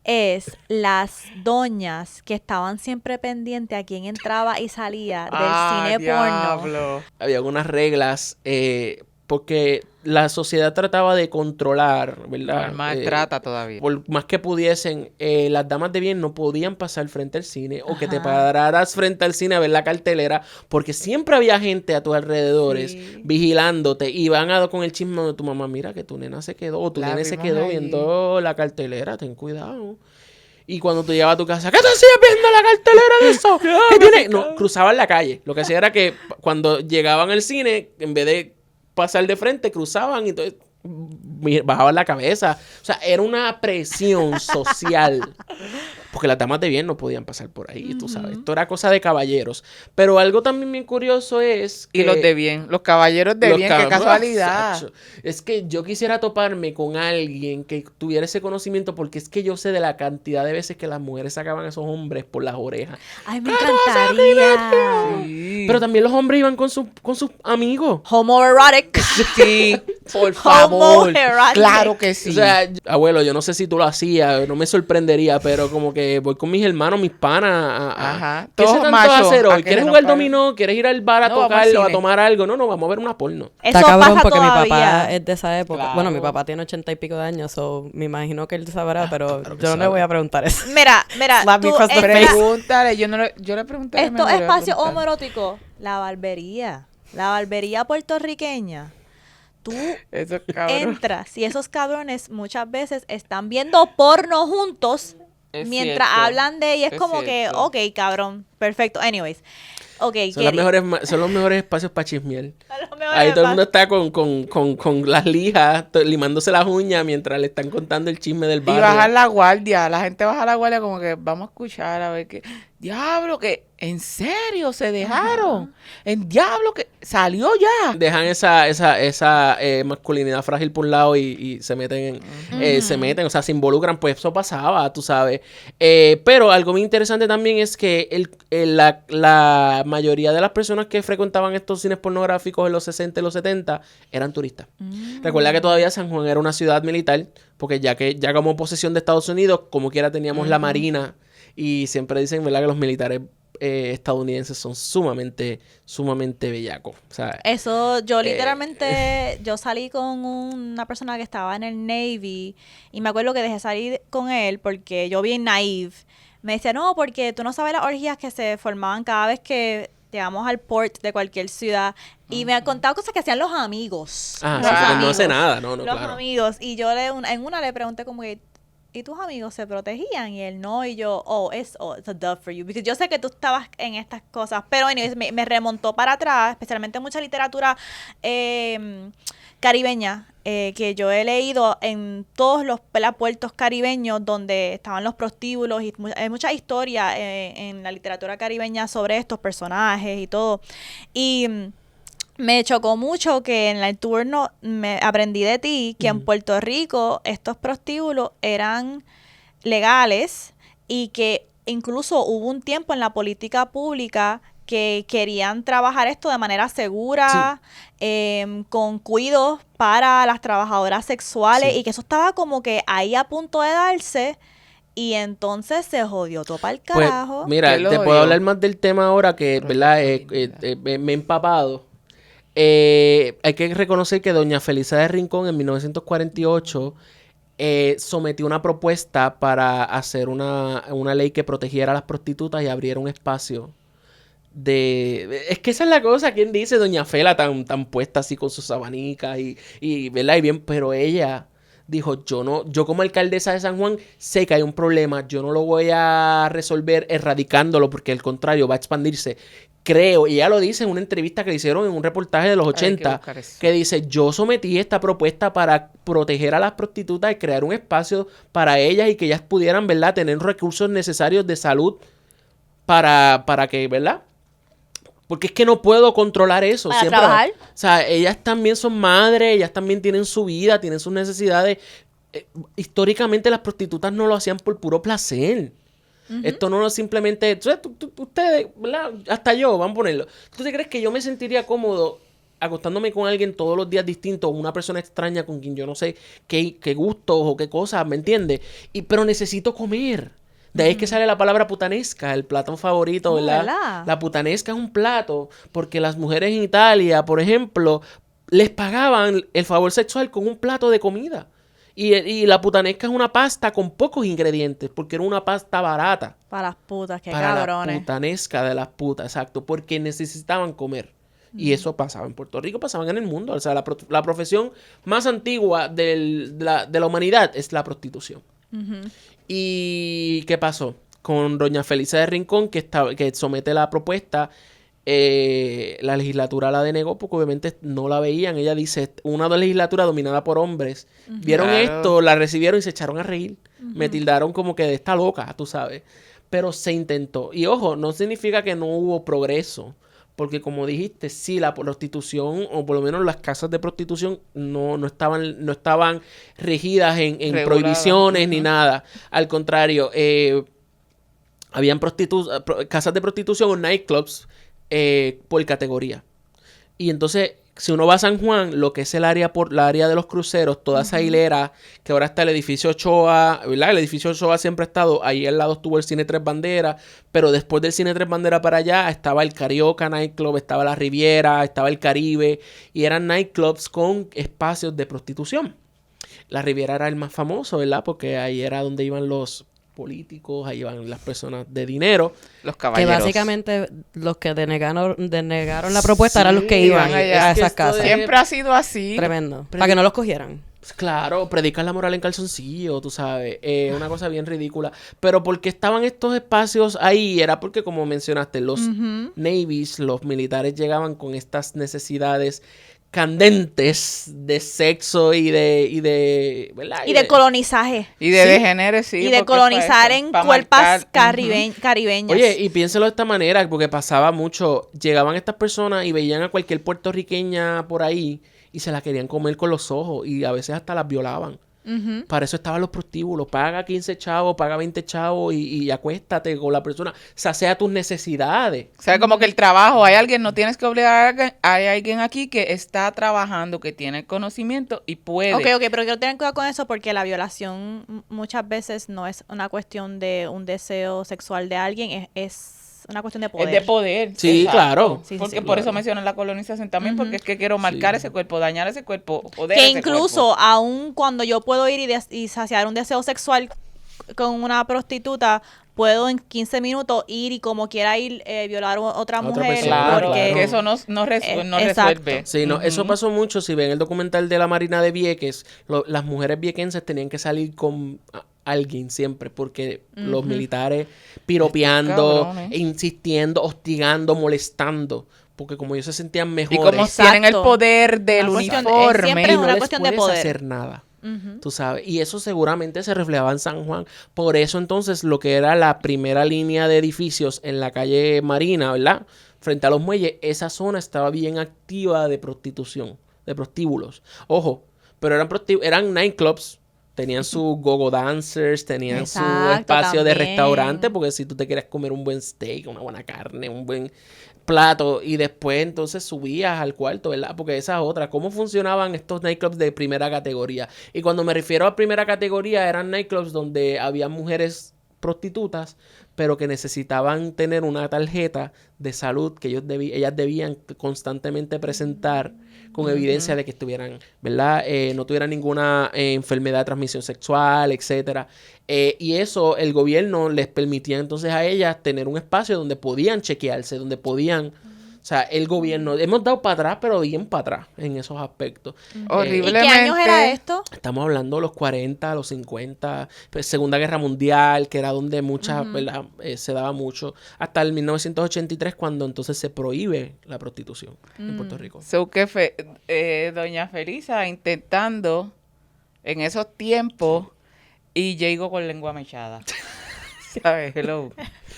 es las doñas que estaban siempre pendientes a quién entraba y salía del cine porno.
Diablo.
Había algunas reglas porque la sociedad trataba de controlar, ¿verdad?
Normal, trata todavía.
Por más que pudiesen, las damas de bien no podían pasar frente al cine o que te
Ajá.
pararas frente al cine a ver la cartelera porque siempre había gente a tus alrededores
Sí.
vigilándote y van a dar con el chisme de tu mamá, mira que tu nena se quedó o tu
La
nene se
vimos
quedó
ahí.
viendo la cartelera, ten cuidado. Y cuando tú llegabas a tu casa, ¿qué tú hacías viendo la cartelera de eso? ¿Qué tiene? No, cruzaban la calle. Lo que hacía era que cuando llegaban al cine, en vez de pasar de frente, cruzaban y entonces bajaban la cabeza. O sea, era una presión social. Porque las damas de bien no podían pasar por ahí, tú sabes. Esto era cosa de caballeros. Pero algo también bien curioso es que...
Y los de bien, los caballeros de
los
bien, qué
cabros,
casualidad.
sacho. Es que yo quisiera toparme con alguien que tuviera ese conocimiento porque es que yo sé de la cantidad de veces que las mujeres sacaban a esos hombres por las orejas.
Ay, me encantaría.
Sí.
Pero también los hombres iban con sus amigos.
Homoerotic.
Sí, por favor.
Homoerotic.
Claro que sí.
O sea, abuelo, yo no sé si tú lo hacías, no me sorprendería, pero como que voy con mis hermanos, mis panas.
Ajá.
¿Qué se
Todos
tanto
machos,
hacer
a
hoy?
que
¿Quieres
se nos
jugar
pare-
dominó? ¿Quieres ir al bar a
No, vamos al
tocar o a
cine.
tomar algo? No, vamos a ver una porno.
Eso
Está cabrón
pasa
porque mi
todavía.
papá es de esa época.
Claro.
Bueno, mi papá tiene 80 y pico de años, so me imagino que él sabrá, pero
claro que
yo no le
sabe.
voy a preguntar eso.
Mira,
Slap me
tú,
across the
esta-
face.
Pregúntale, yo le pregunté.
estos espacios homoeróticos, la barbería puertorriqueña. Tú
Eso es cabrón.
entras y esos cabrones muchas veces están viendo porno juntos
Es
mientras
cierto,
hablan de y es como
cierto.
que, ok, cabrón, perfecto. Anyways, ok,
Son los mejores espacios para chismear.
Los mejores
Ahí todo el mundo
espacios.
está con las lijas, limándose las uñas mientras le están contando el chisme del
Y
barrio.
bajar la guardia, la gente baja la guardia como que vamos a escuchar a ver qué. Diablo, que en serio se dejaron. En diablo que salió ya.
Dejan esa masculinidad frágil por un lado y se meten, o sea, se involucran, pues eso pasaba, tú sabes. Pero algo muy interesante también es que la mayoría de las personas que frecuentaban estos cines pornográficos en los 60 y los 70 eran turistas. Recuerda que todavía San Juan era una ciudad militar, porque ya como posesión de Estados Unidos, como quiera teníamos la marina, y siempre dicen, ¿verdad?, que los militares estadounidenses son sumamente bellacos. O sea,
Eso, yo literalmente, yo salí con una persona que estaba en el Navy y me acuerdo que dejé salir con él porque yo bien naive me decía, no, porque tú no sabes las orgías que se formaban cada vez que llegamos al port de cualquier ciudad. Y me ha contado cosas que hacían los amigos.
Ah,
Los
sí, porque no
amigos.
sé nada, no,
Los
claro.
amigos. Y yo en una le pregunté como que, ¿y tus amigos se protegían? Y él no, y yo, it's a dub for you. Porque yo sé que tú estabas en estas cosas. Pero anyways, me remontó para atrás, especialmente mucha literatura caribeña, que yo he leído en todos los puertos caribeños donde estaban los prostíbulos y hay mucha historia en la literatura caribeña sobre estos personajes y todo. Y me chocó mucho que en el tour me aprendí de ti que en Puerto Rico estos prostíbulos eran legales y que incluso hubo un tiempo en la política pública que querían trabajar esto de manera segura, con cuidados para las trabajadoras sexuales, y que eso estaba como que ahí a punto de darse, y entonces se jodió todo para el carajo.
Pues, mira, te puedo hablar más del tema ahora que, ¿verdad? Me he empapado. Hay que reconocer que doña Felisa de Rincón en 1948 sometió una propuesta para hacer una ley que protegiera a las prostitutas y abriera un espacio es que esa es la cosa. ¿Quién dice doña Fela tan puesta así con sus abanicas y ¿verdad? Y bien, pero ella dijo, yo como alcaldesa de San Juan sé que hay un problema, yo no lo voy a resolver erradicándolo porque al contrario va a expandirse. Creo, y ella lo dice en una entrevista que le hicieron en un reportaje de los 80, que dice, yo sometí esta propuesta para proteger a las prostitutas y crear un espacio para ellas y que ellas pudieran, ¿verdad?, tener recursos necesarios de salud para que, ¿verdad? Porque es que no puedo controlar eso.
Para trabajar.
O sea, ellas también son madres, ellas también tienen su vida, tienen sus necesidades. Históricamente las prostitutas no lo hacían por puro placer. Esto no es simplemente... Ustedes, ¿verdad? Hasta yo, vamos a ponerlo. ¿Tú te crees que yo me sentiría cómodo acostándome con alguien todos los días distintos, una persona extraña con quien yo no sé qué gustos o qué cosas, ¿me entiendes? Pero necesito comer. De ahí es que sale la palabra putanesca, el plato favorito, ¿verdad? La putanesca es un plato porque las mujeres en Italia, por ejemplo, les pagaban el favor sexual con un plato de comida. Y la putanesca es una pasta con pocos ingredientes porque era una pasta barata.
Para las putas, qué
para
cabrones.
La putanesca de las putas, exacto, porque necesitaban comer. Y eso pasaba en Puerto Rico, pasaba en el mundo. O sea, la profesión más antigua de la humanidad es la prostitución. ¿Y qué pasó? Con doña Felisa de Rincón, que somete la propuesta, la legislatura la denegó porque obviamente no la veían. Ella dice, una legislatura dominada por hombres, vieron esto, la recibieron y se echaron a reír. Me tildaron como que de esta loca, tú sabes. Pero se intentó. Y ojo, no significa que no hubo progreso. Porque como dijiste, sí, la prostitución, o por lo menos las casas de prostitución, no estaban regidas en prohibiciones ni nada. Al contrario, habían casas de prostitución o nightclubs por categoría. Y entonces, si uno va a San Juan, lo que es la área de los cruceros, toda esa hilera, que ahora está el edificio Ochoa, ¿verdad? El edificio Ochoa siempre ha estado, ahí al lado estuvo el Cine Tres Banderas, pero después del Cine Tres Banderas para allá estaba el Carioca Nightclub, estaba la Riviera, estaba el Caribe, y eran nightclubs con espacios de prostitución. La Riviera era el más famoso, ¿verdad? Porque ahí era donde iban los políticos, ahí iban las personas de dinero,
los caballeros.
Que básicamente los que denegaron la propuesta eran los que iban a esas casas.
Siempre ha sido así.
Tremendo. Para que no los cogieran.
Claro, predican la moral en calzoncillo, tú sabes. Una cosa bien ridícula. Pero ¿por qué estaban estos espacios ahí? Era porque, como mencionaste, los navies, los militares llegaban con estas necesidades candentes de sexo y de ¿verdad?
Y de colonizaje.
Y de degenere, sí.
Y de colonizar en cuerpas caribeñas.
Oye, y piénselo de esta manera, porque pasaba mucho. Llegaban estas personas y veían a cualquier puertorriqueña por ahí y se la querían comer con los ojos y a veces hasta las violaban. Para eso estaban los prostíbulos. Paga 15 chavos, paga 20 chavos y acuéstate con la persona. Sacea tus necesidades.
O sea, como que el trabajo, no tienes que obligar hay alguien aquí que está trabajando, que tiene conocimiento y puede.
Ok, pero quiero tener cuidado con eso porque la violación muchas veces no es una cuestión de un deseo sexual de alguien, es una cuestión de poder.
Es de poder.
Sí,
exacto.
claro.
Sí,
porque
sí,
por
claro.
eso mencionan la colonización también, porque es que quiero marcar ese cuerpo, dañar ese cuerpo, joder
Que
ese
incluso,
cuerpo.
aun cuando yo puedo ir y saciar un deseo sexual con una prostituta, puedo en 15 minutos ir y como quiera ir violar a otra mujer.
persona.
Claro,
porque
que eso no
exacto.
resuelve.
Sí, no, eso pasó mucho. Si ven el documental de la Marina de Vieques, las mujeres viequenses tenían que salir con alguien siempre, porque los militares piropeando,
cabrones.
insistiendo, hostigando, molestando, porque como ellos se sentían
Y
mejores,
como
Exacto.
tienen el poder del
Una cuestión-
uniforme.
siempre
y
es
no
una
les
cuestión de
puedes
poder.
hacer nada.
Ujú.
Tú sabes, y eso seguramente se reflejaba en San Juan. Por eso entonces lo que era la primera línea de edificios en la calle Marina, ¿verdad? Frente a los muelles, esa zona estaba bien activa de prostitución, de prostíbulos. Ojo, pero eran nightclubs. Tenían sus go-go dancers, tenían su
Exacto,
espacio de
también.
restaurante, porque si tú te quieres comer un buen steak, una buena carne, un buen plato, y después entonces subías al cuarto, ¿verdad? Porque esa es otra. ¿Cómo funcionaban estos nightclubs de primera categoría? Y cuando me refiero a primera categoría, eran nightclubs donde había mujeres prostitutas, pero que necesitaban tener una tarjeta de salud que ellas debían constantemente presentar con evidencia de que estuvieran, ¿verdad? No tuvieran ninguna enfermedad de transmisión sexual, etcétera. Y eso el gobierno les permitía entonces a ellas tener un espacio donde podían chequearse, donde podían... O sea, el gobierno... Hemos dado para atrás, pero bien para atrás en esos aspectos.
¿Y
Horriblemente.
qué años era esto?
Estamos hablando de los 40, los 50, pues, Segunda Guerra Mundial, que era donde muchas, ¿verdad? Se daba mucho, hasta el 1983, cuando entonces se prohíbe la prostitución en Puerto Rico.
So que doña Felisa intentando en esos tiempos y llego con lengua mechada. ¿Sabes? Hello.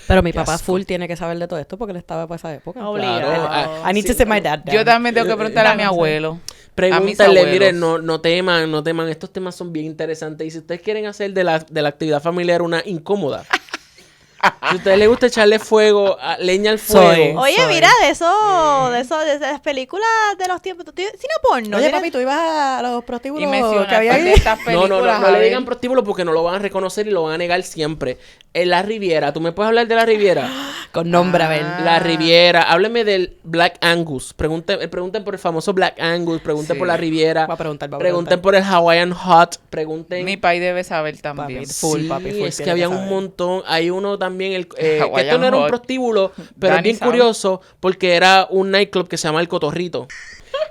Pero mi
Qué
papá
asco.
full tiene que saber de todo esto porque él estaba por esa época.
Obligado.
Claro,
I need to sit my dad down.
Yo también tengo que preguntar a mi abuelo. A mis
Pregúntale,
abuelos.
miren, no teman, estos temas son bien interesantes. Y si ustedes quieren hacer de la actividad familiar una incómoda, si a ustedes les gusta echarle fuego, leña al fuego.
Soy.
Oye, mira, de esas películas de los tiempos. Cine porno.
Oye,
¿tienes?
papi, tú ibas a los prostíbulos
Y menciona
que había
de
ahí.
estas
No
películas.
le digan prostíbulo porque no lo van a reconocer y lo van a negar siempre. En la Riviera, ¿tú me puedes hablar de la Riviera?
Con nombre, a ver.
La Riviera, hábleme del Black Angus. Pregunten por el famoso Black Angus, pregunten
Sí.
por la Riviera,
Voy a preguntar.
pregunten por el Hawaiian Hot, pregunten.
Mi país debe saber también.
Papi. Full,
Sí,
papi, full
es que
tiene
había
que
un
saber.
montón. Hay uno también, que
Hawaiian
esto no era un
Hot.
prostíbulo, pero es
Dani
bien
sabe.
curioso porque era un nightclub que se llama El Cotorrito.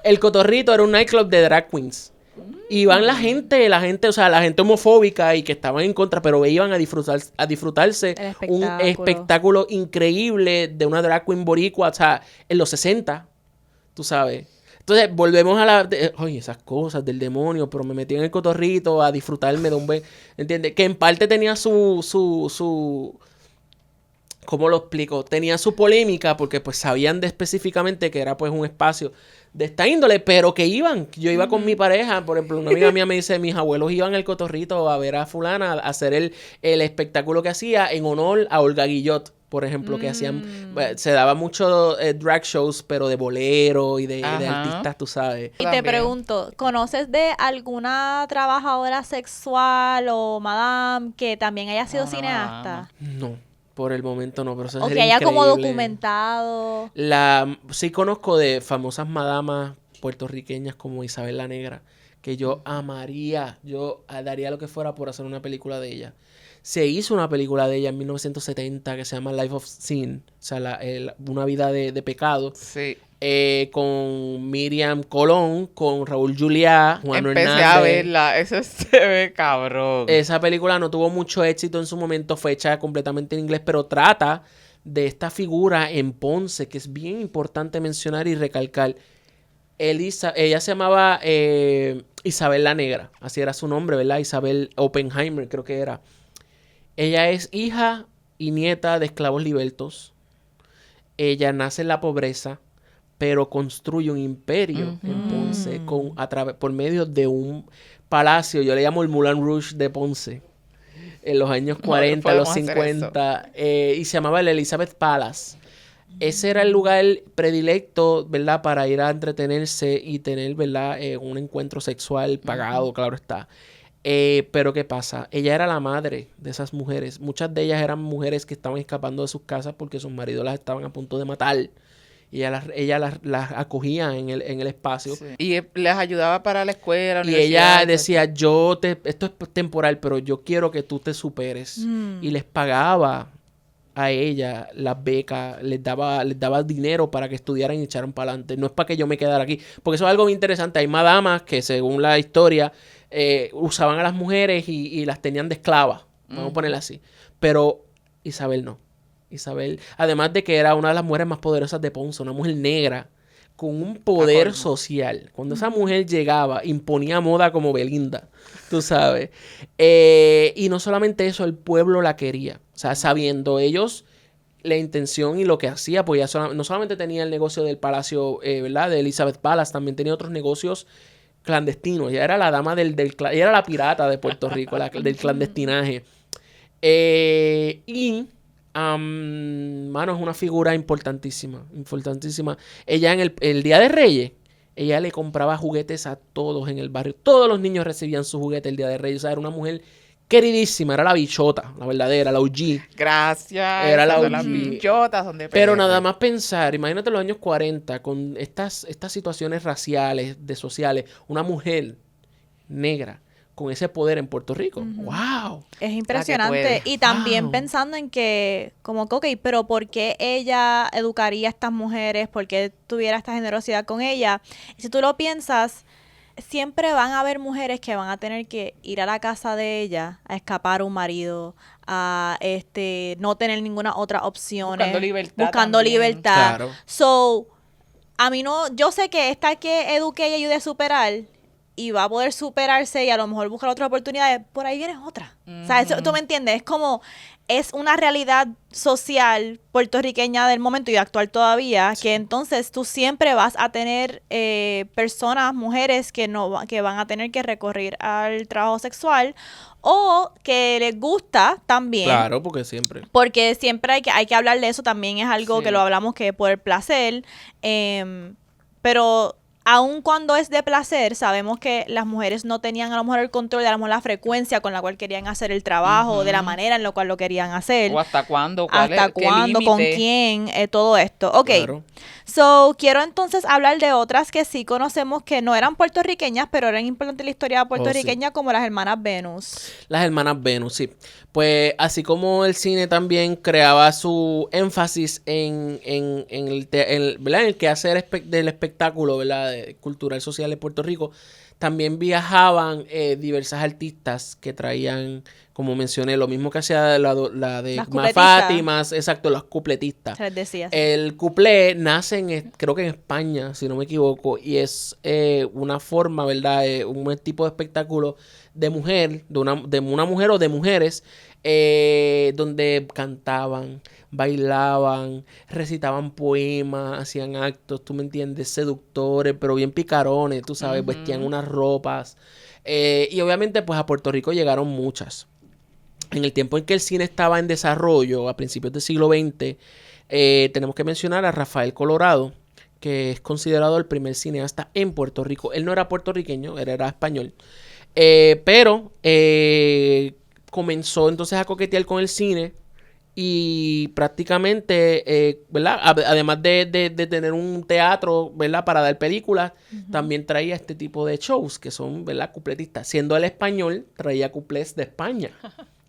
El Cotorrito era un nightclub de drag queens. Y iban la gente, o sea, la gente homofóbica y que estaban en contra, pero iban a disfrutarse
El
un espectáculo increíble de una drag queen boricua, o sea, en los 60, tú sabes. Entonces, volvemos a oye, esas cosas del demonio, pero me metí en El Cotorrito a disfrutarme de un buen, ¿entiendes? Que en parte tenía su ¿cómo lo explico? Tenía su polémica porque pues sabían específicamente que era pues un espacio de esta índole, pero que iban. Yo iba con mi pareja, por ejemplo, una amiga mía me dice, mis abuelos iban al Cotorrito a ver a fulana, a hacer el espectáculo que hacía en honor a Olga Guillot, por ejemplo, que hacían, se daba mucho drag shows, pero de bolero y de
Ajá.
artistas, tú sabes.
Y te
También.
pregunto, ¿conoces de alguna trabajadora sexual o madame que también haya sido
Una
cineasta?
No, por el momento no, pero eso
O que
sería
haya como
increíble.
documentado.
Sí conozco de famosas madamas puertorriqueñas como Isabel la Negra, que yo amaría, yo daría lo que fuera por hacer una película de ella. Se hizo una película de ella en 1970 que se llama Life of Sin, o sea, una vida de pecado,
Sí.
con Miriam Colón, con Raúl Juliá, Juan
Empecé
Hernández.
a verla. Eso se ve cabrón.
Esa película no tuvo mucho éxito en su momento, fue hecha completamente en inglés, pero trata de esta figura en Ponce, que es bien importante mencionar y recalcar. Ella se llamaba Isabel la Negra, así era su nombre, ¿verdad? Isabel Oppenheimer, creo que era. Ella es hija y nieta de esclavos libertos. Ella nace en la pobreza, pero construye un imperio en Ponce por medio de un palacio. Yo le llamo el Moulin Rouge de Ponce. En los años 40, los
podemos hacer
50. Y se llamaba el Elizabeth Palace. Ese era el lugar predilecto, ¿verdad? Para ir a entretenerse y tener, ¿verdad? Un encuentro sexual pagado, claro está. Pero ¿qué pasa? Ella era la madre de esas mujeres. Muchas de ellas eran mujeres que estaban escapando de sus casas porque sus maridos las estaban a punto de matar. Y ella las acogía en el espacio.
Sí. Y les ayudaba para la escuela,
Y ella
universidad,
decía, esto es temporal, pero yo quiero que tú te superes. Y les pagaba a ella las becas, les daba dinero para que estudiaran y echaran para adelante. No es para que yo me quedara aquí. Porque eso es algo muy interesante. Hay madamas que, según la historia, usaban a las mujeres y las tenían de esclavas. Vamos a ponerla así. Pero Isabel no. Isabel, además de que era una de las mujeres más poderosas de Ponce, una mujer negra con un poder social. Cuando esa mujer llegaba, imponía moda como Belinda, tú sabes. Y no solamente eso, el pueblo la quería. O sea, sabiendo ellos la intención y lo que hacía, pues ya no solamente tenía el negocio del palacio, ¿verdad? De Elizabeth Palace, también tenía otros negocios clandestinos. Ella era la dama ella era la pirata de Puerto Rico, del clandestinaje. Mano, es una figura importantísima. Ella en el Día de Reyes, ella le compraba juguetes a todos en el barrio. Todos los niños recibían su juguete el Día de Reyes. O sea, era una mujer queridísima, era la bichota, la verdadera, la OG.
Gracias.
Era la OG.
Las bichotas son de
Pero
PR.
nada más pensar, imagínate los años 40 con estas situaciones raciales, sociales, una mujer negra con ese poder en Puerto Rico. ¡Wow!
Es impresionante. Y también pensando en que, como, ok, pero ¿por qué ella educaría a estas mujeres? ¿Por qué tuviera esta generosidad con ella? Y si tú lo piensas, siempre van a haber mujeres que van a tener que ir a la casa de ella a escapar a un marido, a no tener ninguna otra opción. Buscando libertad.
Claro.
So, a mí no, yo sé que esta que eduque y ayude a superar y va a poder superarse y a lo mejor buscar otras oportunidades, por ahí viene otra. O sea, eso, tú me entiendes, es como, es una realidad social puertorriqueña del momento y actual todavía, que entonces tú siempre vas a tener personas, mujeres que van a tener que recurrir al trabajo sexual o que les gusta también.
Claro, porque siempre.
Porque siempre hay que hablar de eso, también es algo que lo hablamos que por el placer, pero aun cuando es de placer, sabemos que las mujeres no tenían a lo mejor el control de a lo mejor la frecuencia con la cual querían hacer el trabajo, de la manera en la cual lo querían hacer.
O hasta cuándo,
con quién, todo esto. Ok,
Claro.
So quiero entonces hablar de otras que sí conocemos que no eran puertorriqueñas, pero eran importantes en la historia puertorriqueña, como las hermanas Venus.
Las hermanas Venus, sí. Pues así como el cine también creaba su énfasis en ¿verdad? En el quehacer del espectáculo, ¿verdad? Cultural, social de Puerto Rico, también viajaban diversas artistas que traían, como mencioné, lo mismo que hacía la de Fátima, exacto, las cupletistas.
Se les decía.
El cuplé nace creo que en España, si no me equivoco, y es una forma, ¿verdad? Un tipo de espectáculo de mujer, de una mujer o de mujeres, donde cantaban, bailaban, recitaban poemas, hacían actos, tú me entiendes, seductores, pero bien picarones, tú sabes, vestían unas ropas. Y obviamente pues a Puerto Rico llegaron muchas. En el tiempo en que el cine estaba en desarrollo, a principios del siglo XX, tenemos que mencionar a Rafael Colorado, que es considerado el primer cineasta en Puerto Rico. Él no era puertorriqueño, él era español. Pero comenzó entonces a coquetear con el cine y prácticamente, ¿verdad? Además de tener un teatro, ¿verdad? Para dar películas, también traía este tipo de shows que son, ¿verdad? Cupletistas. Siendo el español, traía cuplés de España.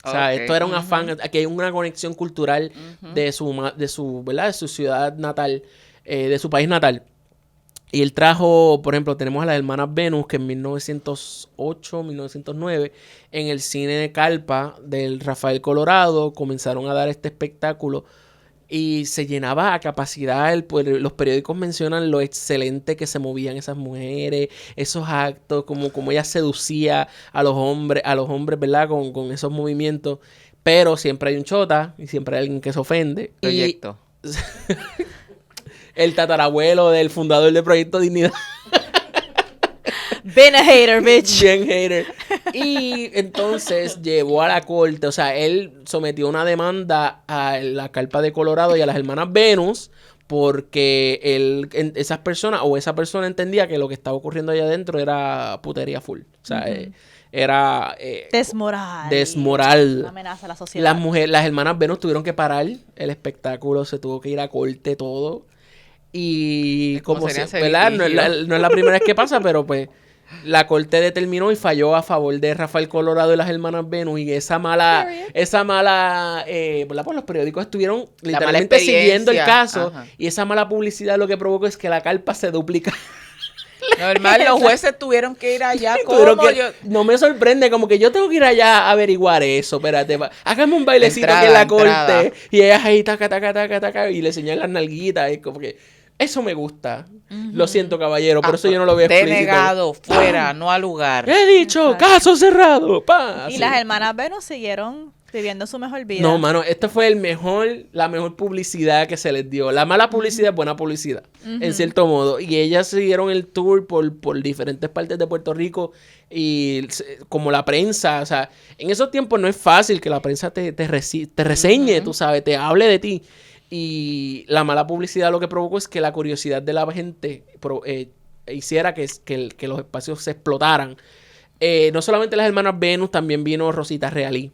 O sea, esto era un afán, aquí hay una conexión cultural de su, ¿verdad? De su ciudad natal, de su país natal. Y él trajo, por ejemplo, tenemos a las hermanas Venus, que en 1908, 1909, en el cine de Carpa del Rafael Colorado, comenzaron a dar este espectáculo y se llenaba a capacidad. Los periódicos mencionan lo excelente que se movían esas mujeres, esos actos, como ella seducía a los hombres, ¿verdad? Con esos movimientos. Pero siempre hay un chota y siempre hay alguien que se ofende.
Proyecto.
El tatarabuelo del fundador de Proyecto Dignidad.
Been a hater, bitch.
Bien hater. Y entonces llevó a la corte, o sea, él sometió una demanda a la Carpa de Colorado y a las hermanas Venus porque esas personas o esa persona entendía que lo que estaba ocurriendo allá adentro era putería full. O sea, era desmoral.
Una amenaza a la sociedad.
Las hermanas Venus tuvieron que parar el espectáculo, se tuvo que ir a corte todo. Y como
sería
¿verdad? No es la primera vez que pasa, pero pues la corte determinó y falló a favor de Rafael Colorado y las hermanas Venus, y esa mala, ¿verdad? Pues los periódicos estuvieron literalmente siguiendo el caso,
Ajá.
y esa mala publicidad lo que provocó es que la carpa se duplica.
Normal, los jueces tuvieron que ir allá.
Tuvieron
¿Cómo?
que- No me sorprende, como que yo tengo que ir allá a averiguar eso. Espérate, hágame un bailecito aquí en la corte. Y ellas ahí, taca, taca, taca, taca, y le enseñan las nalguitas. Es como que eso me gusta. Lo siento, caballero, por eso yo no lo veo explícito.
Denegado, fuera, no al lugar.
He dicho,
Exacto.
caso cerrado. Pa,
Y
así.
las hermanas Venus siguieron viviendo su mejor vida.
No, mano, esta fue la mejor publicidad que se les dio. La mala publicidad es buena publicidad, en cierto modo. Y ellas siguieron el tour por diferentes partes de Puerto Rico, y como la prensa, o sea, en esos tiempos no es fácil que la prensa te reseñe, tú sabes, te hable de ti. Y la mala publicidad lo que provocó es que la curiosidad de la gente hiciera que los espacios se explotaran. No solamente las hermanas Venus, también vino Rosita Realí.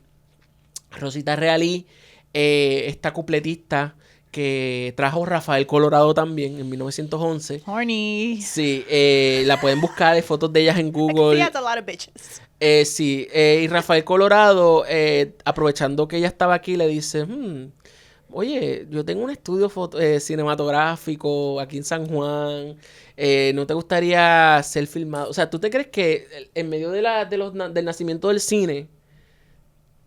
Rosita Realí, esta cupletista que trajo Rafael Colorado también en 1911.
Horny.
Sí, la pueden buscar, hay fotos de ellas en
He
Google.
has a lot of bitches.
Sí, y Rafael Colorado, aprovechando que ella estaba aquí, le dice, oye, yo tengo un estudio cinematográfico aquí en San Juan, ¿no te gustaría ser filmado? O sea, ¿tú te crees que en medio del nacimiento del cine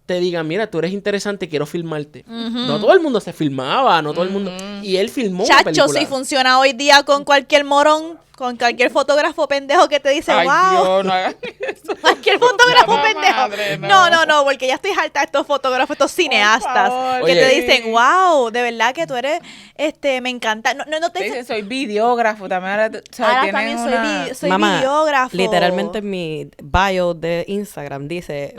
te digan, mira, tú eres interesante, quiero filmarte? No todo el mundo se filmaba, no todo el mundo... Y él filmó una
Chacho,
película.
si funciona hoy día con cualquier morón, con cualquier fotógrafo pendejo que te dice,
Ay,
wow.
Dios, no hagan eso.
Cualquier fotógrafo
Puta
pendejo.
madre, no.
No, porque ya estoy harta de estos fotógrafos, estos cineastas,
favor.
que
Oye.
te dicen, wow, de verdad que tú eres, me encanta. No te
Te
dicen,
dicen, soy videógrafo, también ahora, o sea,
ahora
tienen
también
una...
soy
Mamá,
videógrafo.
literalmente en mi bio de Instagram dice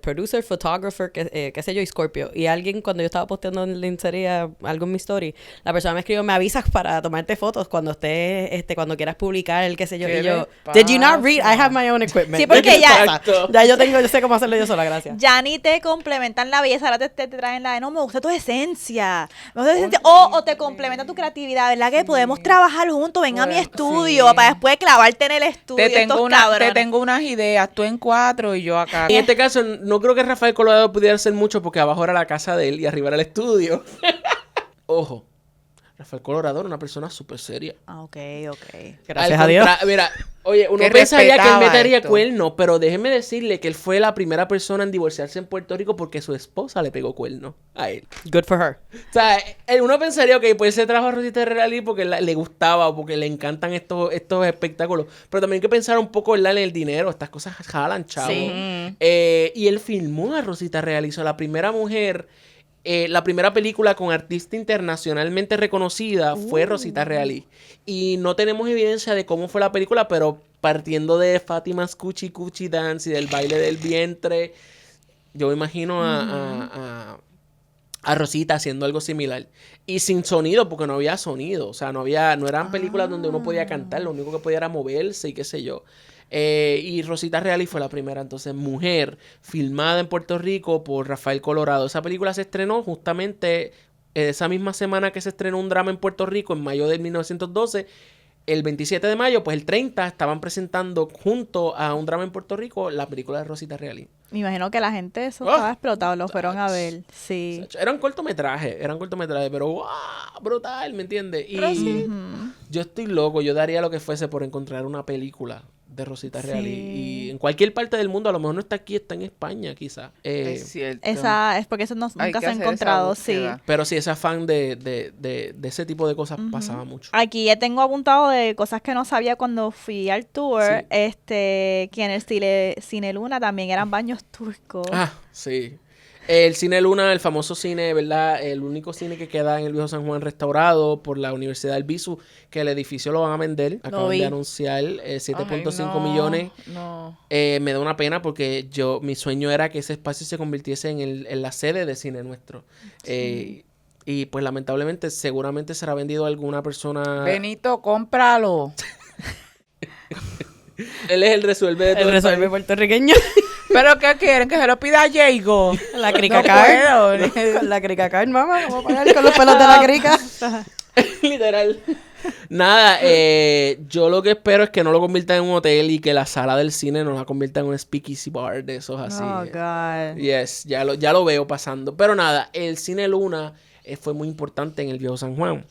producer, photographer, qué sé yo, y Scorpio. Y alguien, cuando yo estaba posteando en lencería algo en mi story, la persona me escribió, me avisas para tomarte fotos cuando estés, cuando quieras publicar el qué sé yo.
¿Qué
Y yo,
le
did you not read?
pasa?
I have my own equipment.
Sí, porque
¿Qué
ya-
pasa? Ya yo sé cómo hacerlo yo sola, gracias.
Ya ni te complementan la belleza, ahora te traen la de no, me gusta tu esencia. Me gusta tu esencia. O te complementa tu creatividad, ¿verdad? Que podemos trabajar juntos, ven a mi estudio,
sí.
para después clavarte en el estudio.
Te
estos
tengo, te
cabrones.
tengo unas ideas, tú en 4 y yo acá.
En este caso, no creo que Rafael Colorado pudiera hacer mucho porque abajo era la casa de él y arriba era el estudio. Ojo, Rafael Colorado era una persona súper seria.
Ah, ok.
Gracias
Al
a Dios.
Mira, oye, uno
Que
pensaría que él
respetaba
metería
esto.
cuernos, pero déjeme decirle que él fue la primera persona en divorciarse en Puerto Rico porque su esposa le pegó cuernos a él.
Good for her.
O sea, uno pensaría, ok, pues se trajo a Rosita Realí porque le gustaba o porque le encantan estos espectáculos. Pero también hay que pensar un poco, ¿verdad?, en el dinero. Estas cosas jalan, chavo.
Sí.
Y él filmó a Rosita Realí. Hizo la primera mujer, la primera película con artista internacionalmente reconocida fue Rosita Realí. Y no tenemos evidencia de cómo fue la película, pero partiendo de Fátima's Cuchi Cuchi Dance y del baile del vientre, yo me imagino a Rosita haciendo algo similar. Y sin sonido, porque no había sonido. O sea, no eran películas donde uno podía cantar, lo único que podía era moverse y qué sé yo. Y Rosita Realí fue la primera, entonces, mujer filmada en Puerto Rico por Rafael Colorado. Esa película se estrenó justamente esa misma semana que se estrenó un drama en Puerto Rico, en mayo de 1912. El 27 de mayo, pues el 30, estaban presentando junto a un drama en Puerto Rico la película de Rosita Realí.
Me imagino que la gente eso
Oh,
estaba explotado, lo fueron a ver. Sí.
Eran cortometrajes, pero ¡wow! Brutal, ¿me entiendes? Y yo estoy loco, yo daría lo que fuese por encontrar una película de Rosita Realí.
Sí.
Y en cualquier parte del mundo, a lo mejor no está aquí, está en España, quizás.
Es cierto.
Esa es porque eso
Hay
nunca
que
se ha
hacer esa
encontrado, sí.
búsqueda.
Pero sí, ese afán de ese tipo de cosas pasaba mucho.
Aquí ya tengo apuntado de cosas que no sabía cuando fui al tour,
Sí.
que en el Cine Luna también eran baños turcos.
Ah, sí. El Cine Luna, el famoso cine, ¿verdad? El único cine que queda en el Viejo San Juan restaurado por la Universidad del Bisu, que el edificio lo van a vender. Acaban
vi.
de anunciar 7.5
Ay, no,
millones.
No.
Me da una pena porque mi sueño era que ese espacio se convirtiese en la sede de Cine Nuestro. Y pues lamentablemente seguramente será vendido a alguna persona.
Benito, cómpralo.
Él es el resuelve de todo
El
el
resuelve
país.
puertorriqueño.
¿Pero qué quieren? ¿Que se lo pida a Jago?
La crica
No
car.
puedo.
Con la crica car, mamá. Vamos a pagar con los pelos de la crica.
Literal. Nada, yo lo que espero es que no lo conviertan en un hotel y que la sala del cine no la convierta en un speakeasy bar de esos así.
Oh, God.
Yes, ya lo veo pasando. Pero nada, el Cine Luna fue muy importante en el Viejo San Juan.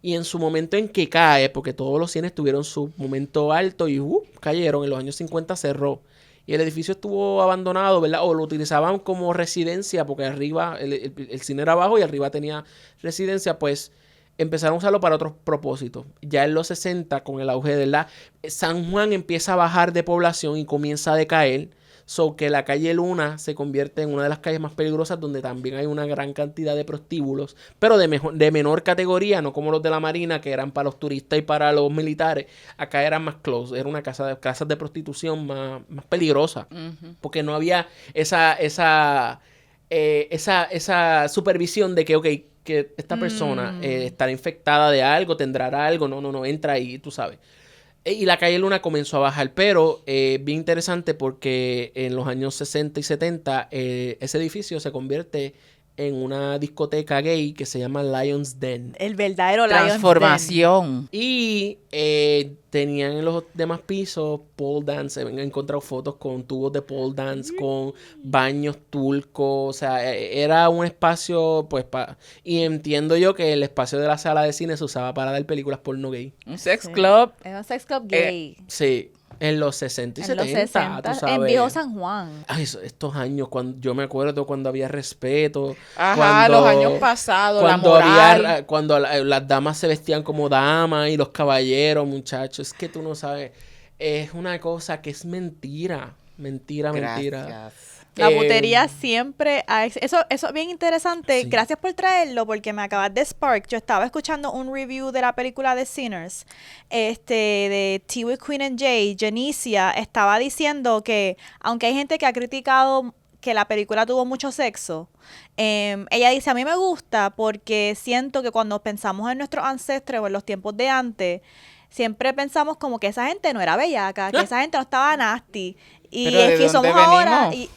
Y en su momento en que cae, porque todos los cines tuvieron su momento alto y cayeron, en los años 50 cerró. Y el edificio estuvo abandonado, ¿verdad? O lo utilizaban como residencia, porque arriba, el cine era abajo y arriba tenía residencia, pues empezaron a usarlo para otros propósitos. Ya en los 60, con el auge de San Juan empieza a bajar de población y comienza a decaer. So que la calle Luna se convierte en una de las calles más peligrosas donde también hay una gran cantidad de prostíbulos, pero de menor categoría, no como los de la Marina, que eran para los turistas y para los militares. Acá eran más close, era una casas de prostitución más peligrosa, porque no había esa supervisión de que, ok, que esta persona estará infectada de algo, tendrá algo, no, entra ahí, tú sabes. Y la calle Luna comenzó a bajar, pero bien interesante porque en los años 60 y 70 ese edificio se convierte en una discoteca gay que se llama Lion's Den.
El verdadero Lion's Den.
Transformación.
Y tenían en los demás pisos pole dance. He encontrado fotos con tubos de pole dance, con baños turcos. O sea, era un espacio, pues, y entiendo yo que el espacio de la sala de cine se usaba para dar películas porno gay.
Un sex club.
Es un sex club gay.
Sí. En los 60 y
En
70,
los 60,
tú sabes.
en Viejo San Juan.
Ay, estos años, cuando yo me acuerdo cuando había respeto.
Ajá, los años pasados, la
cuando
moral.
cuando las damas se vestían como damas y los caballeros, muchachos. Es que tú no sabes. Es una cosa que es mentira. Mentira.
La putería siempre eso es bien interesante.
Sí.
Gracias por traerlo porque me acabas de spark. Yo estaba escuchando un review de la película de Sinners, de Tea with Queen and Jay. Janicia estaba diciendo que aunque hay gente que ha criticado que la película tuvo mucho sexo, ella dice, a mí me gusta porque siento que cuando pensamos en nuestros ancestros o en los tiempos de antes, siempre pensamos como que esa gente no era bellaca, que esa gente no estaba nasty. Y
¿Pero de
es que
dónde
somos ahora...
venimos?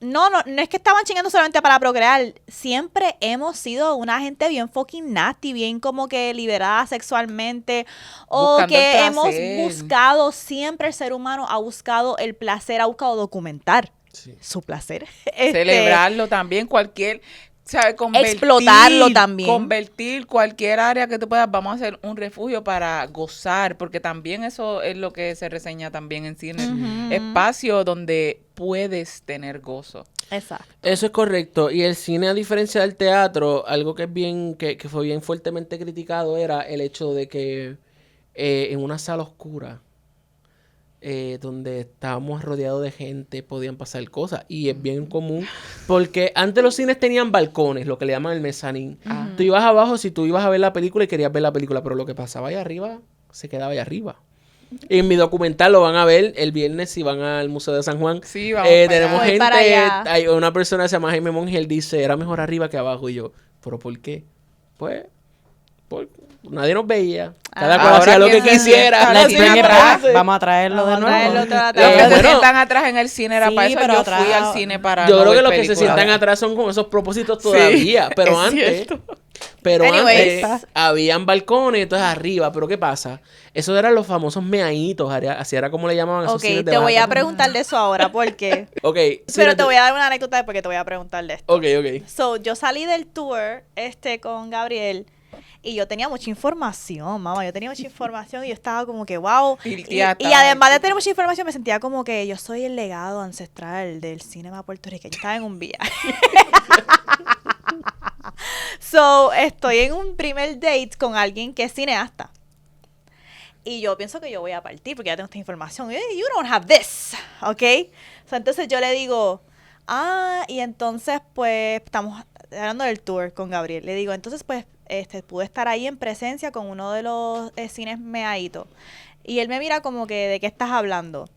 No es que estaban chingando solamente para procrear. Siempre hemos sido una gente bien fucking nasty, bien como que liberada sexualmente. O
Buscando
que
el
hemos
placer.
buscado, siempre el ser humano ha buscado el placer, ha buscado documentar
Sí.
su placer.
Celebrarlo también, cualquier, ¿sabes?
Explotarlo también.
Convertir cualquier área que tú puedas, vamos a hacer un refugio para gozar, porque también eso es lo que se reseña también en cine.
Ujú.
Espacio donde puedes tener gozo.
Exacto.
Eso es correcto. Y el cine, a diferencia del teatro, algo que es bien, que fue bien fuertemente criticado era el hecho de que en una sala oscura, donde estábamos rodeados de gente, podían pasar cosas. Y es bien común, porque antes los cines tenían balcones, lo que le llaman el mezanín. Tú ibas abajo si tú ibas a ver la película y querías ver la película, pero lo que pasaba allá arriba, se quedaba allá arriba. En mi documental lo van a ver el viernes si van al Museo de San Juan.
Sí, vamos para
tenemos
allá. Voy
gente,
para allá.
hay una persona que se llama Jaime Monge, él dice, era mejor arriba que abajo. Y yo, ¿pero por qué? Pues, nadie nos veía. Cada cual
Ahora
hacía lo que
quién se
quisiera.
sienta
Let's
al
bring
cine
it
atrás.
back. Vamos a traerlo de
Vamos a
nuevo.
traerlo otra
Los
vez.
que se
bueno.
sientan atrás en el cine era
Sí,
para eso.
pero
Yo fui
atrás-
al cine para
Yo
no
creo que
ver
los que se
películas.
sientan atrás son con esos propósitos todavía. Pero
es
antes,
cierto.
Anyways.
habían balcones, entonces arriba. Pero ¿qué pasa? Esos eran los famosos meaitos, así era como le llamaban a esos
Ok,
cines de
te voy a
baja.
preguntar de eso ahora porque...
Ok.
Pero te voy a dar una anécdota porque te voy a preguntar de esto.
Ok.
So, yo salí del tour con Gabriel y yo tenía mucha información, mamá. Yo tenía mucha información y yo estaba como que, wow. Y además de tener mucha información, me sentía como que yo soy el legado ancestral del cinema puertorriqueño. Estaba en un viaje. So, estoy en un primer date con alguien que es cineasta. Y yo pienso que yo voy a partir porque ya tengo esta información. You don't have this, ¿ok? So, entonces yo le digo, y entonces pues estamos hablando del tour con Gabriel. Le digo, entonces pues pude estar ahí en presencia con uno de los cines meaditos. Y él me mira como que, ¿de qué estás hablando?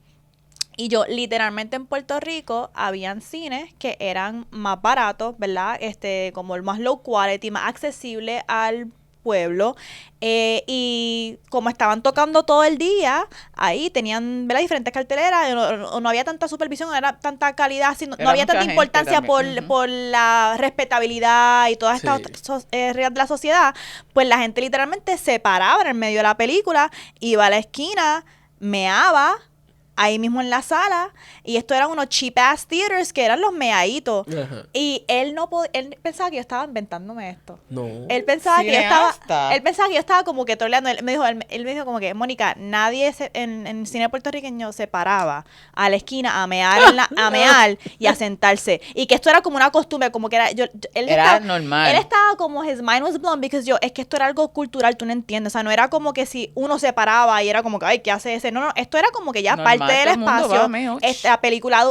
Y yo, literalmente en Puerto Rico, habían cines que eran más baratos, ¿verdad? Como el más low quality, más accesible al pueblo. Y Y como estaban tocando todo el día, ahí tenían, ¿verdad?, diferentes carteleras, no había tanta supervisión, no era tanta calidad, no
Era
había
mucha
tanta
gente
importancia
también.
por la respetabilidad y todas estas
Sí.
otras reglas de la sociedad. Pues la gente literalmente se paraba en el medio de la película, iba a la esquina, meaba ahí mismo en la sala, y esto eran unos cheap ass theaters que eran los meaditos.
Ajá.
Y él pensaba que yo estaba inventándome esto.
No.
Él pensaba que yo
Cineasta.
estaba como que troleando. Él me dijo como que, Mónica, nadie en el cine puertorriqueño se paraba a la esquina a mear, a mear y a sentarse. Y que esto era como una costumbre, como que él
Era
estaba,
normal.
Él estaba como, his mind was blown, because es que esto era algo cultural, tú no entiendes. O sea, no era como que si uno se paraba y era como que, ay, ¿qué hace ese? No, esto era como que ya
Normal,
parte del
todo el mundo
espacio.
va, meo.
Esta película,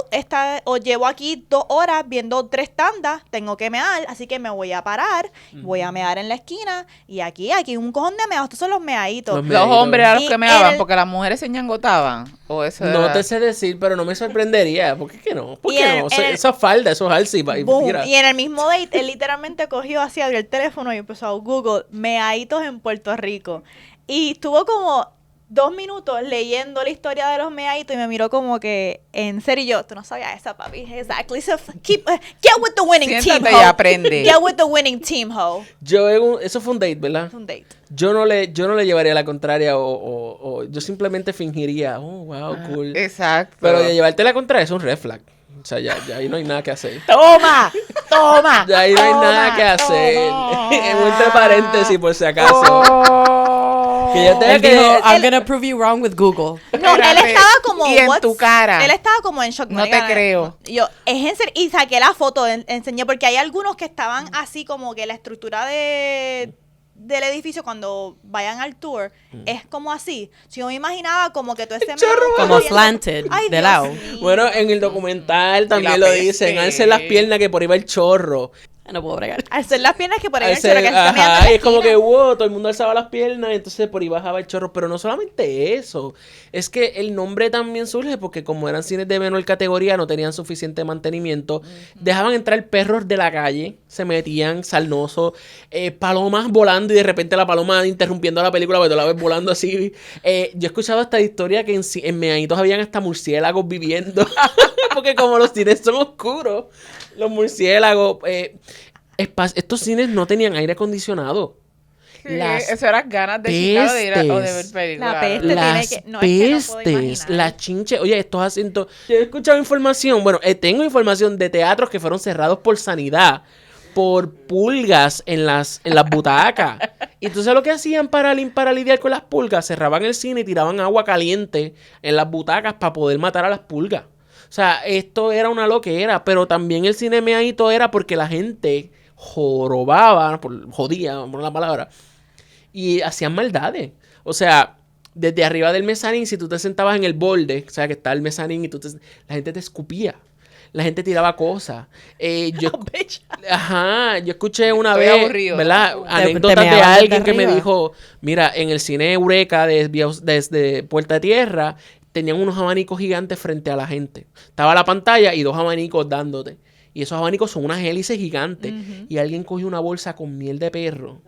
o llevo aquí 2 horas viendo 3 tandas, tengo que mear, así que me voy a parar, voy a mear en la esquina, y aquí un cojón de meados, estos son los meaditos.
Los
Los hombres eran los
Y
que meaban
el-
porque las mujeres se ñangotaban. O eso
No
era-
te sé decir, pero no me sorprendería. ¿Por qué que no? ¿Por
Y
qué
en-
no?
en el-
Esa falda, esos alcis.
Boom.
Mira.
Y en el mismo date, él literalmente cogió así, abrió el teléfono y empezó a Google meaditos en Puerto Rico. Y estuvo como 2 minutos leyendo la historia de los meaditos y me miró como que, en serio, yo, tú no sabías esa, papi. Exactly. So, get with the winning team,
Siéntate
ho.
y aprende.
Get with the winning team, ho.
Eso fue un date, ¿verdad?
Es un date.
Yo no le llevaría la contraria o yo simplemente fingiría, oh, wow, cool.
Exacto.
Pero de llevarte la contraria es un red flag. O sea, ya ahí no hay nada que hacer.
¡Toma! ¡Toma!
Ya ahí no hay
toma,
nada que hacer.
toma.
Entre paréntesis, por si acaso.
Oh.
Que yo te-
Él dijo, I'm gonna prove you wrong with Google.
No, él
Espérate.
estaba como...
Y en
"What's-"
tu cara.
Él estaba como en shock.
No te creo.
Yo, es en serio. Y saqué la foto, enseñé, porque hay algunos que estaban así como que la estructura del edificio cuando vayan al tour es como así. Si yo me imaginaba como que todo ese...
Como slanted, de
Dios
lado.
mío.
Bueno, en el documental también
la
lo
peste.
dicen. Alcen las piernas que por ahí va el chorro.
No puedo bregar.
Alzar las piernas que por ahí el
Alcen-
chorro que se está mirando en
ajá,
la
y es como
esquina.
que, wow, todo el mundo alzaba las piernas y entonces por ahí bajaba el chorro. Pero no solamente eso. Es que el nombre también surge porque como eran cines de menor categoría, no tenían suficiente mantenimiento. Dejaban entrar perros de la calle, se metían sarnosos, palomas volando y de repente la paloma interrumpiendo la película porque tú la ves volando así. Yo he escuchado esta historia que en Meaditos habían hasta murciélagos viviendo. Porque como los cines son oscuros, los murciélagos... estos cines no tenían aire acondicionado.
Sí,
Las
eso eran ganas de Chicago de ir o de ver
pestes.
películas.
La peste.
Las
tiene que- no, es que no puedo
pestes,
imaginar.
las chinches. Oye, estos asientos. Yo he escuchado información. Bueno, tengo información de teatros que fueron cerrados por sanidad, por pulgas en las butacas. Y entonces lo que hacían para lidiar con las pulgas, cerraban el cine y tiraban agua caliente en las butacas para poder matar a las pulgas. O sea, esto era una loquera, pero también el cine meadito era porque la gente jodía, por la palabra, y hacían maldades. O sea, desde arriba del mezanín, si tú te sentabas en el borde, o sea, que está el mezanín y la gente te escupía. La gente tiraba cosas. Yo escuché una
Estoy
vez,
aburrido.
¿verdad?
Te
Anécdotas de
meaban desde
alguien que me
arriba.
dijo, mira, en el cine Eureka desde Puerta de Tierra, tenían unos abanicos gigantes frente a la gente. Estaba la pantalla y 2 abanicos dándote. Y esos abanicos son unas hélices gigantes. Y alguien cogió una bolsa con miel de perro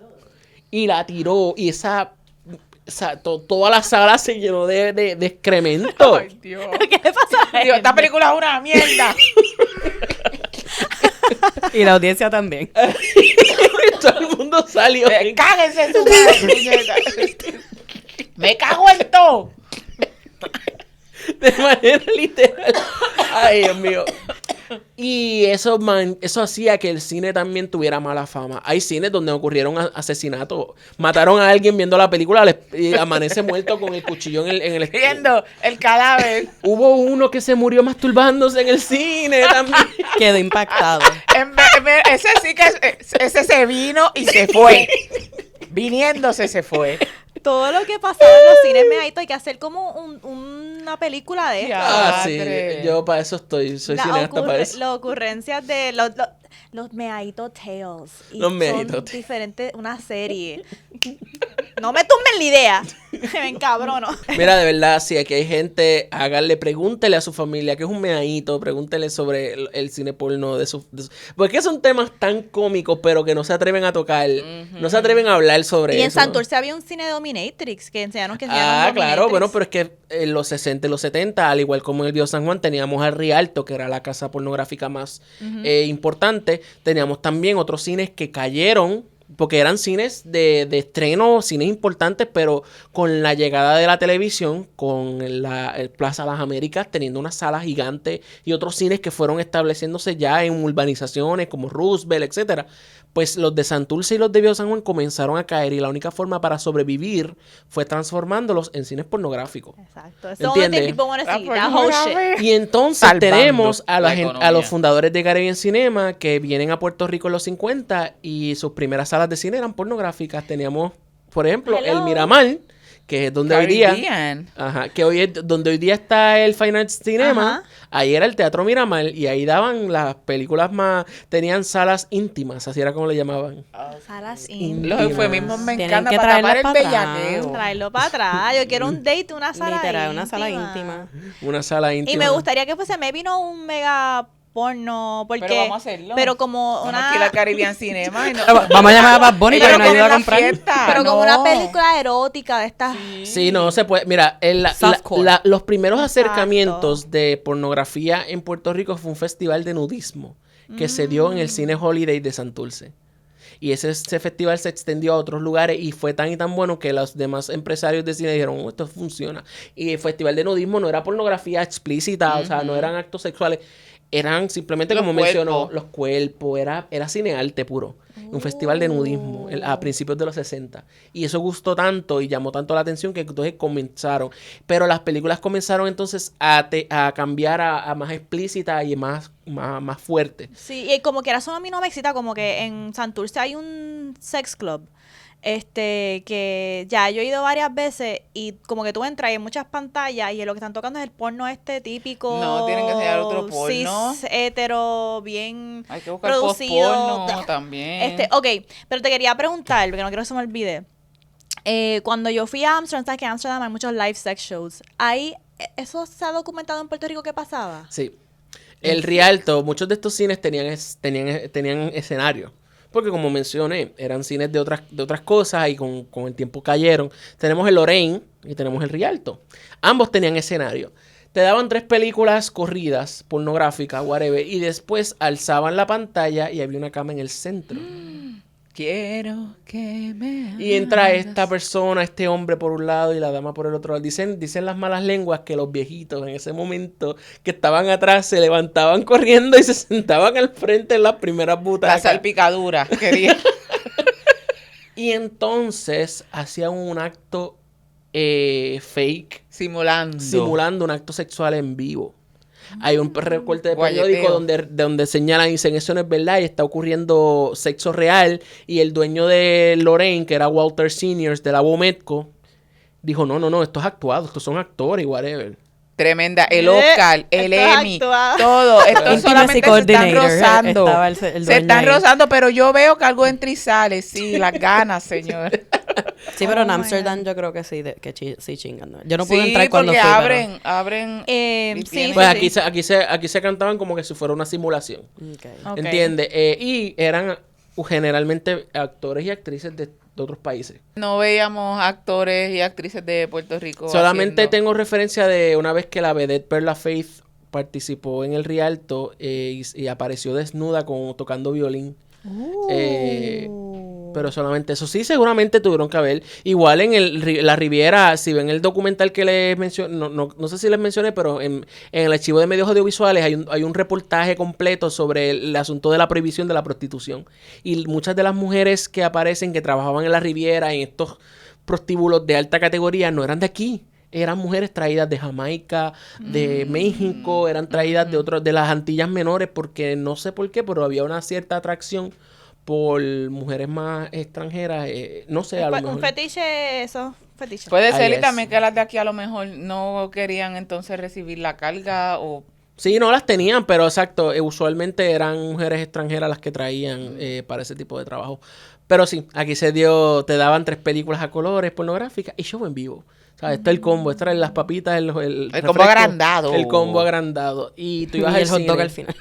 y la tiró. Y toda la sala se llenó de excremento.
Ay, Dios.
¿Qué le pasa a él?
Dios, esta película es una mierda.
Y la audiencia también.
Todo el mundo salió.
Cáguense en su madre, puñeta. Me cago en todo.
De manera literal. Ay, Dios mío. Y eso hacía que el cine también tuviera mala fama. Hay cines donde ocurrieron asesinatos. Mataron a alguien viendo la película y amanece muerto con el cuchillo en el
Viendo el cadáver.
Hubo uno que se murió masturbándose en el cine también.
Quedó impactado.
Ese sí que ese se vino y se fue. Viniéndose se fue.
Todo lo que pasaba en los cines meaditos hay que hacer como una película de esto.
Ya.
Sí.
Madre.
Yo para eso soy cineasta para eso.
Las ocurrencias de los Meadito Tales. Y
Los
son
Meadito Tales.
diferentes, una serie. No me tumben la idea. Me encabrono.
Mira, de verdad, si aquí hay gente, pregúntele a su familia que es un meadito, pregúntele sobre el cine porno porque son temas tan cómicos, pero que no se atreven a tocar, no se atreven a hablar sobre
Y
eso.
en Santurce había un cine Dominatrix que enseñaron que se llama
Claro,
Dominatrix.
bueno, pero es que en los 60 y los 70, al igual como en el Bio San Juan, teníamos al Rialto, que era la casa pornográfica más importante. Teníamos también otros cines que cayeron, porque eran cines de estreno, cines importantes, pero con la llegada de la televisión, con el Plaza Las Américas teniendo una sala gigante y otros cines que fueron estableciéndose ya en urbanizaciones como Roosevelt, etcétera, pues los de Santurce y los de Bio San Juan comenzaron a caer y la única forma para sobrevivir fue transformándolos en cines pornográficos.
Exacto. Eso es
¿Entiendes?
people wanna see. That whole shit.
Y entonces
Salvando
tenemos a,
la
a
economía.
los fundadores de Caribbean Cinema que vienen a Puerto Rico en los 50 y sus primeras salas de cine eran pornográficas. Teníamos, por ejemplo,
Hello.
el Miramar, que es donde hoy día...
Caribbean.
Ajá, que hoy es donde hoy día está el Fine Arts Cinema.
Ajá.
Ahí era el Teatro Miramar y ahí daban las películas más... Tenían salas íntimas, así era como le llamaban.
Salas
Los
íntimas.
eufemismos me
Tienen
encantan
que
para tapar el
traerlas para atrás.
bellaqueo.
Traerlo para atrás. Yo quiero un date, una sala
Literal,
íntima.
una sala íntima.
Una sala íntima.
Y me gustaría que fuese, me vino un mega porno, porque...
Pero vamos a hacerlo.
Pero como
Vamos
una...
aquí a la Caribbean Cinema y no...
Vamos a llamar a Bad Bunny
Ella
para que
no
nos
quiere
ayude a
la
comprar.
fiesta,
Pero como
no.
una película erótica de estas...
Sí, no se puede. Mira,
Softcore.
los primeros
Exacto.
acercamientos de pornografía en Puerto Rico fue un festival de nudismo que se dio en el Cine Holiday de Santurce. Y ese festival se extendió a otros lugares y fue tan y tan bueno que los demás empresarios de cine dijeron, "Oh, esto funciona". Y el festival de nudismo no era pornografía explícita, o sea, no eran actos sexuales. Eran simplemente,
Los
como mencionó,
cuerpos.
los cuerpos. Era cinearte puro. Un festival de nudismo a principios de los 60. Y eso gustó tanto y llamó tanto la atención que entonces comenzaron. Pero las películas comenzaron entonces a cambiar a más explícitas y más fuertes.
Sí, y como que era eso a mí no me excita, como que en Santurce hay un sex club, que ya yo he ido varias veces y como que tú entras y hay muchas pantallas y lo que están tocando es el porno típico.
No, tienen que enseñar otro porno.
Cis, hetero, bien
Hay que buscar
producido.
post-porno también.
Ok, pero te quería preguntar, porque no quiero que se me olvide. Cuando yo fui a Amsterdam, sabes que en Amsterdam hay muchos live sex shows. Ahí, ¿eso se ha documentado en Puerto Rico qué pasaba?
Sí. El Rialto, muchos de estos cines tenían escenarios. Porque como mencioné, eran cines de otras cosas y con el tiempo cayeron. Tenemos el Lorraine y tenemos el Rialto. Ambos tenían escenario. Te daban 3 películas corridas, pornográficas, whatever, y después alzaban la pantalla y había una cama en el centro.
Quiero que me
Y entra
hagas.
esta persona, este hombre por un lado y la dama por el otro lado. Dicen las malas lenguas que los viejitos en ese momento que estaban atrás se levantaban corriendo y se sentaban al frente en las primeras
La
butacas.
salpicadura, quería.
Y entonces hacían un acto fake, simulando un acto sexual en vivo. Hay un recorte de periódico
Guayeteo.
donde señalan y dicen eso no es verdad y está ocurriendo sexo real. Y el dueño de Lorraine, que era Walter Seniors de la Wometco, dijo no, esto es actuado, estos son actores y whatever.
Tremenda. El Oscar, el
esto es
Emmy,
actuado.
todo. Esto
Intimacy
solamente se están
coordinator,
rozando.
estaba el
Se
dueño
están
ahí.
rozando, pero yo veo que algo entra y sale. Sí, las ganas, señor.
Sí, pero en
Oh, my
Amsterdam yo creo que sí, sí chingan. ¿No? Yo no pude
Sí,
entrar cuando
porque
fui,
abren. y
Sí,
tienen-
Pues
sí.
aquí se cantaban como que si fuera una simulación.
pero... Ok.
Ok.
¿Entiendes? Y eran generalmente actores y actrices de otros países.
No veíamos actores y actrices de Puerto Rico.
Solamente
haciendo-
tengo referencia de una vez que la vedette Perla Faith participó en el Rialto y apareció desnuda tocando violín. Pero solamente eso. Sí, seguramente tuvieron que haber. Igual en la Riviera, si ven el documental que les mencioné, no sé si les mencioné, pero en el archivo de medios audiovisuales hay un reportaje completo sobre el asunto de la prohibición de la prostitución. Y muchas de las mujeres que aparecen, que trabajaban en la Riviera, en estos prostíbulos de alta categoría, no eran de aquí. Eran mujeres traídas de Jamaica, de México, eran traídas de las Antillas Menores, porque no sé por qué, pero había una cierta atracción por mujeres más extranjeras, no sé, a lo mejor.
Un fetiche, eso, fetiche.
Puede
Ahí
ser y
es.
también que las de aquí a lo mejor no querían entonces recibir la carga o
Sí, no las tenían, pero exacto, usualmente eran mujeres extranjeras las que traían para ese tipo de trabajo. Pero sí, aquí te daban 3 películas a colores pornográficas y show en vivo. O sea, esto es el combo, esto era las papitas, el
El combo agrandado.
El combo agrandado. Y tú ibas
Y
al
el hot dog
cine.
al final.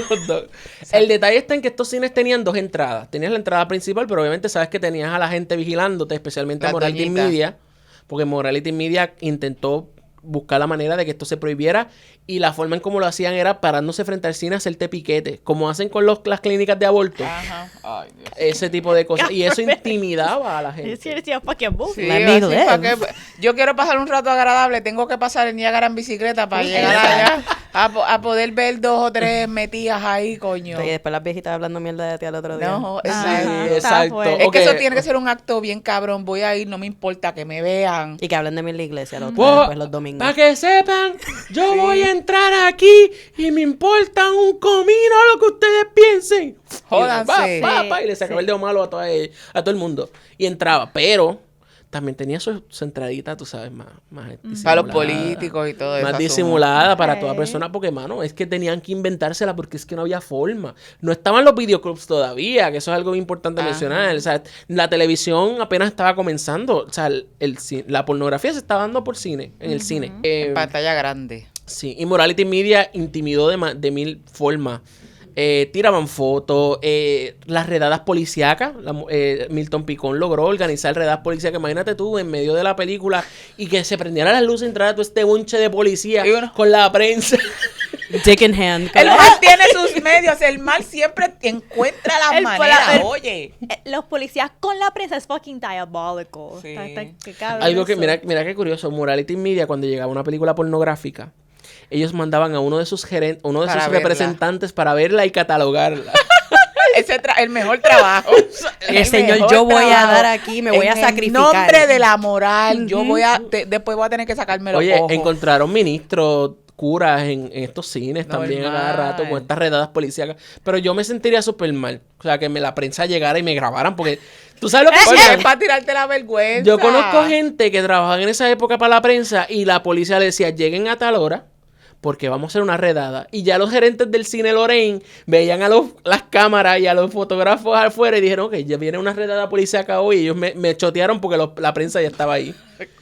Hot dog. El detalle está en que estos cines tenían 2 entradas. Tenías la entrada principal, pero obviamente sabes que tenías a la gente vigilándote, especialmente
Las
Morality
doñitas.
Media, porque Morality Media intentó buscar la manera de que esto se prohibiera y la forma en cómo lo hacían era parándose frente al cine a hacerte piquete, como hacen con las clínicas de aborto.
Ajá. Ay, Dios.
Ese tipo de cosas. Y eso intimidaba a la gente.
It's fucking movie.
Sí,
Let me
así
live.
pa' que- yo quiero pasar un rato agradable, tengo que pasar el Niágara en bicicleta para llegar allá a poder ver 2 o 3 metidas ahí, coño.
Y después las viejitas hablando mierda de ti al otro día.
No,
Sí,
Ajá, está
exacto.
fuerte.
es que
Ok.
eso tiene que ser un acto bien cabrón. Voy a ir, no me importa que me vean.
Y que hablen de mí en la iglesia los,
Wow,
después los domingos.
para que sepan, yo voy a entrar aquí y me importa un comino lo que ustedes piensen.
Jódanse.
Y, y le sacaba el dedo malo a todo el mundo. Y entraba, pero también tenía su entradita, tú sabes, más
Para los
disimulada.
políticos y todo eso.
Más
asumo.
disimulada para
Ok.
toda persona, porque, mano, es que tenían que inventársela porque es que no había forma. No estaban los videoclubs todavía, que eso es algo importante
Ajá.
mencionar. O sea, la televisión apenas estaba comenzando. O sea, la pornografía se estaba dando por cine, en el cine.
En pantalla grande.
Sí, y Morality Media intimidó de 1000 formas. Tiraban fotos, las redadas policíacas. Milton Picón logró organizar redadas policíacas. Imagínate tú, en medio de la película, y que se prendieran las luces, entrara todo este bonche de policía
Y uno-
con la prensa.
Dick in hand.
El mal tiene sus medios, el mal siempre encuentra las
El
maneras,
pola- el-
oye.
Los policías con la prensa es fucking diabólico.
Sí.
Qué cabrón
Algo que,
eso.
mira qué curioso, Morality Media, cuando llegaba una película pornográfica, ellos mandaban a uno de sus
Para
sus
verla.
representantes para verla y catalogarla.
El mejor trabajo.
El Señor,
mejor
yo voy a
trabajo.
dar aquí, me voy a
En
sacrificar.
En nombre de la moral, yo voy a, después voy a tener que sacarme los
Oye,
ojos.
encontraron ministros, curas en estos cines también a cada
Normal.
rato con estas redadas policíacas. Pero yo me sentiría súper mal. O sea, que la prensa llegara y me grabaran porque... ¿Tú sabes lo que
Porque
pasa?
es para tirarte la vergüenza.
Yo conozco gente que trabajaba en esa época para la prensa y la policía le decía, lleguen a tal hora porque vamos a hacer una redada. Y ya los gerentes del cine Lorraine veían a las cámaras y a los fotógrafos afuera y dijeron, ok, ya viene una redada policíaca hoy. Y ellos me chotearon porque la prensa ya estaba ahí.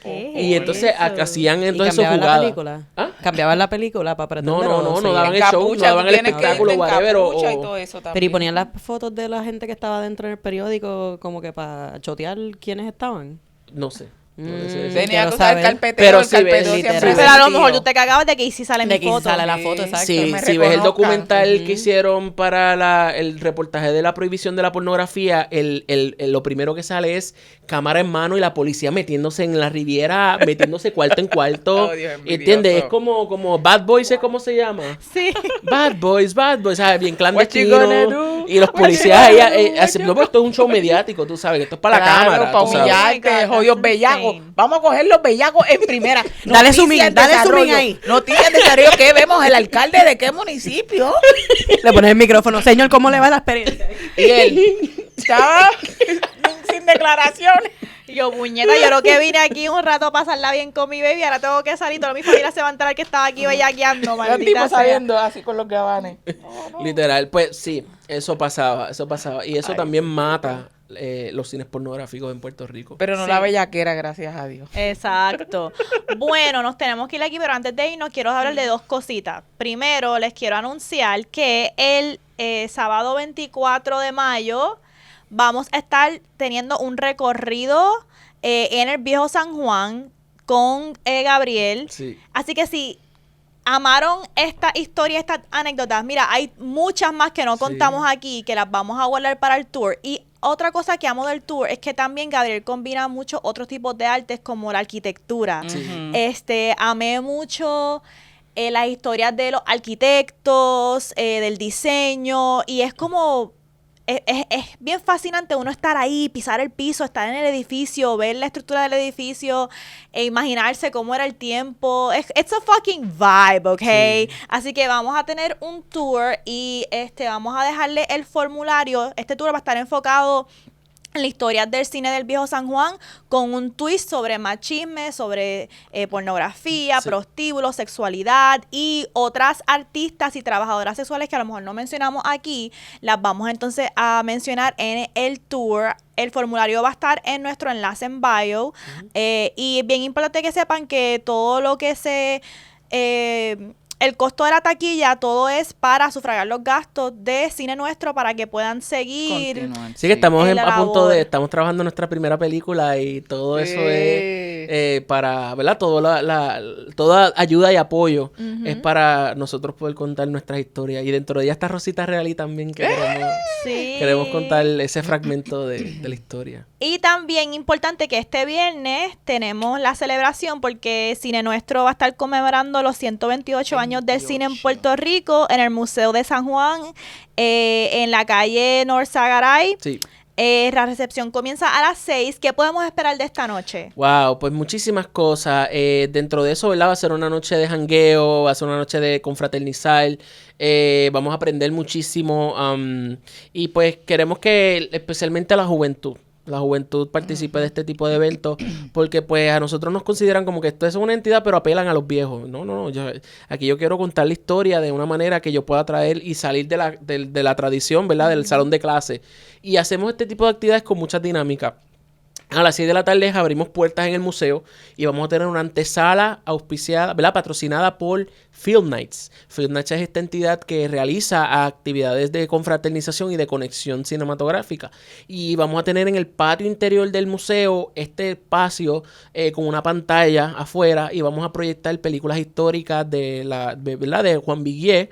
¿Qué
Y
es
entonces
eso?
hacían
¿Y
entonces sus
cambiaban la
jugadas.
película?
¿Ah?
¿Cambiaban la película para pretender?
No daban el show, no
Capucha,
daban
tú
el
tienes que
espectáculo,
irte en
whatever.
capucha y todo eso
Pero ¿y
también.
ponían las fotos de la gente que estaba dentro del periódico como que para chotear quiénes estaban?
No sé. No
Mm.
sé.
Tenía
Quiero
que usar
saber.
carpeteo,
Pero
el
si ves,
carpeteo
literal.
siempre
Pero a lo
vestido.
mejor tú te cagabas de que ahí sí sale
De
mi
que
foto.
sale la foto,
Sí.
exacto.
Sí,
me
si ves el
reconozcan.
documental que hicieron para el reportaje de la prohibición de la pornografía, lo primero que sale es cámara en mano y la policía metiéndose en la Riviera, metiéndose cuarto en cuarto.
Oh, Dios, envidioso.
¿Entiendes? Es como Bad Boys, ¿es cómo se llama?
Sí.
Bad Boys, ¿sabes? Bien
What you
clandestino.
gonna do?
Y los
What
policías
you
ahí,
gonna do?
así, no, pues esto es un show mediático, tú sabes, que esto es para la
Claro,
cámara.
para
tú sabes.
humillarte,
Oh my God,
jodidos
that's
bellacos.
insane.
Vamos a coger los bellacos en primera.
Dale
Noticias
zoom in,
en
dale zoom in
desarrollo.
ahí.
Noticias en desarrollo. ¿Qué vemos? ¿El alcalde de qué municipio?
Le pones el micrófono. Señor, ¿cómo le va la experiencia?
Y él estaba sin declaraciones.
Y yo, puñeta, yo creo que vine aquí un rato a pasarla bien con mi baby. Ahora tengo que salir. Toda mi familia se va a enterar que estaba aquí bellaqueando,
Los
maldita
tipos
sea.
saliendo así con los gabanes.
Literal, pues sí, eso pasaba. Y eso también mata los cines pornográficos en Puerto Rico.
Pero no
Sí.
la bellaquera, gracias a Dios.
Exacto. Bueno, nos tenemos que ir aquí, pero antes de irnos quiero hablar de 2 cositas. Primero, les quiero anunciar que el sábado 24 de mayo vamos a estar teniendo un recorrido en el Viejo San Juan con Gabriel.
Sí.
Así que si amaron esta historia, estas anécdotas, mira, hay muchas más que no
Sí.
contamos aquí, que las vamos a guardar para el tour. Y otra cosa que amo del tour es que también Gabriel combina muchos otros tipos de artes como la arquitectura. Amé mucho las historias de los arquitectos, del diseño, y es como... Es bien fascinante uno estar ahí, pisar el piso, estar en el edificio, ver la estructura del edificio e imaginarse cómo era el tiempo. It's a fucking vibe, ¿ok?
Sí.
Así que vamos a tener un tour y vamos a dejarle el formulario. Este tour va a estar enfocado en la historia del cine del viejo San Juan, con un twist sobre machismo, sobre pornografía,
Sí.
prostíbulos, sexualidad y otras artistas y trabajadoras sexuales que a lo mejor no mencionamos aquí, las vamos entonces a mencionar en el tour. El formulario va a estar en nuestro enlace en bio. Y es bien importante que sepan que todo lo que el costo de la taquilla, todo es para sufragar los gastos de Cine Nuestro para que puedan seguir.
Continuar,
Sí que estamos
En la
a punto
labor.
estamos trabajando en nuestra primera película y todo eso es para, ¿verdad? Toda ayuda y apoyo es para nosotros poder contar nuestras historias. Y dentro de ella está Rosita Real y también que
Sí.
queremos contar ese fragmento de la historia.
Y también importante que este viernes tenemos la celebración porque Cine Nuestro va a estar conmemorando los 128 años del cine en
28.
Puerto Rico en el Museo de San Juan, en la calle North Sagaray.
Sí.
La recepción comienza a las 6. ¿Qué podemos esperar de esta noche?
Wow, pues muchísimas cosas. Dentro de eso, ¿verdad? Va a ser una noche de jangueo, va a ser una noche de confraternizar. Vamos a aprender muchísimo. Y pues queremos que especialmente la juventud participe de este tipo de eventos, porque pues a nosotros nos consideran como que esto es una entidad, pero apelan a los viejos. No, aquí yo quiero contar la historia de una manera que yo pueda traer y salir de la tradición, ¿verdad? Del salón de clase. Y hacemos este tipo de actividades con mucha dinámica. A las 6 de la tarde abrimos puertas en el museo y vamos a tener una antesala auspiciada, ¿verdad? Patrocinada por Film Nights. Film Nights es esta entidad que realiza actividades de confraternización y de conexión cinematográfica. Y vamos a tener en el patio interior del museo este espacio con una pantalla afuera y vamos a proyectar películas históricas ¿verdad? De Juan Viguier.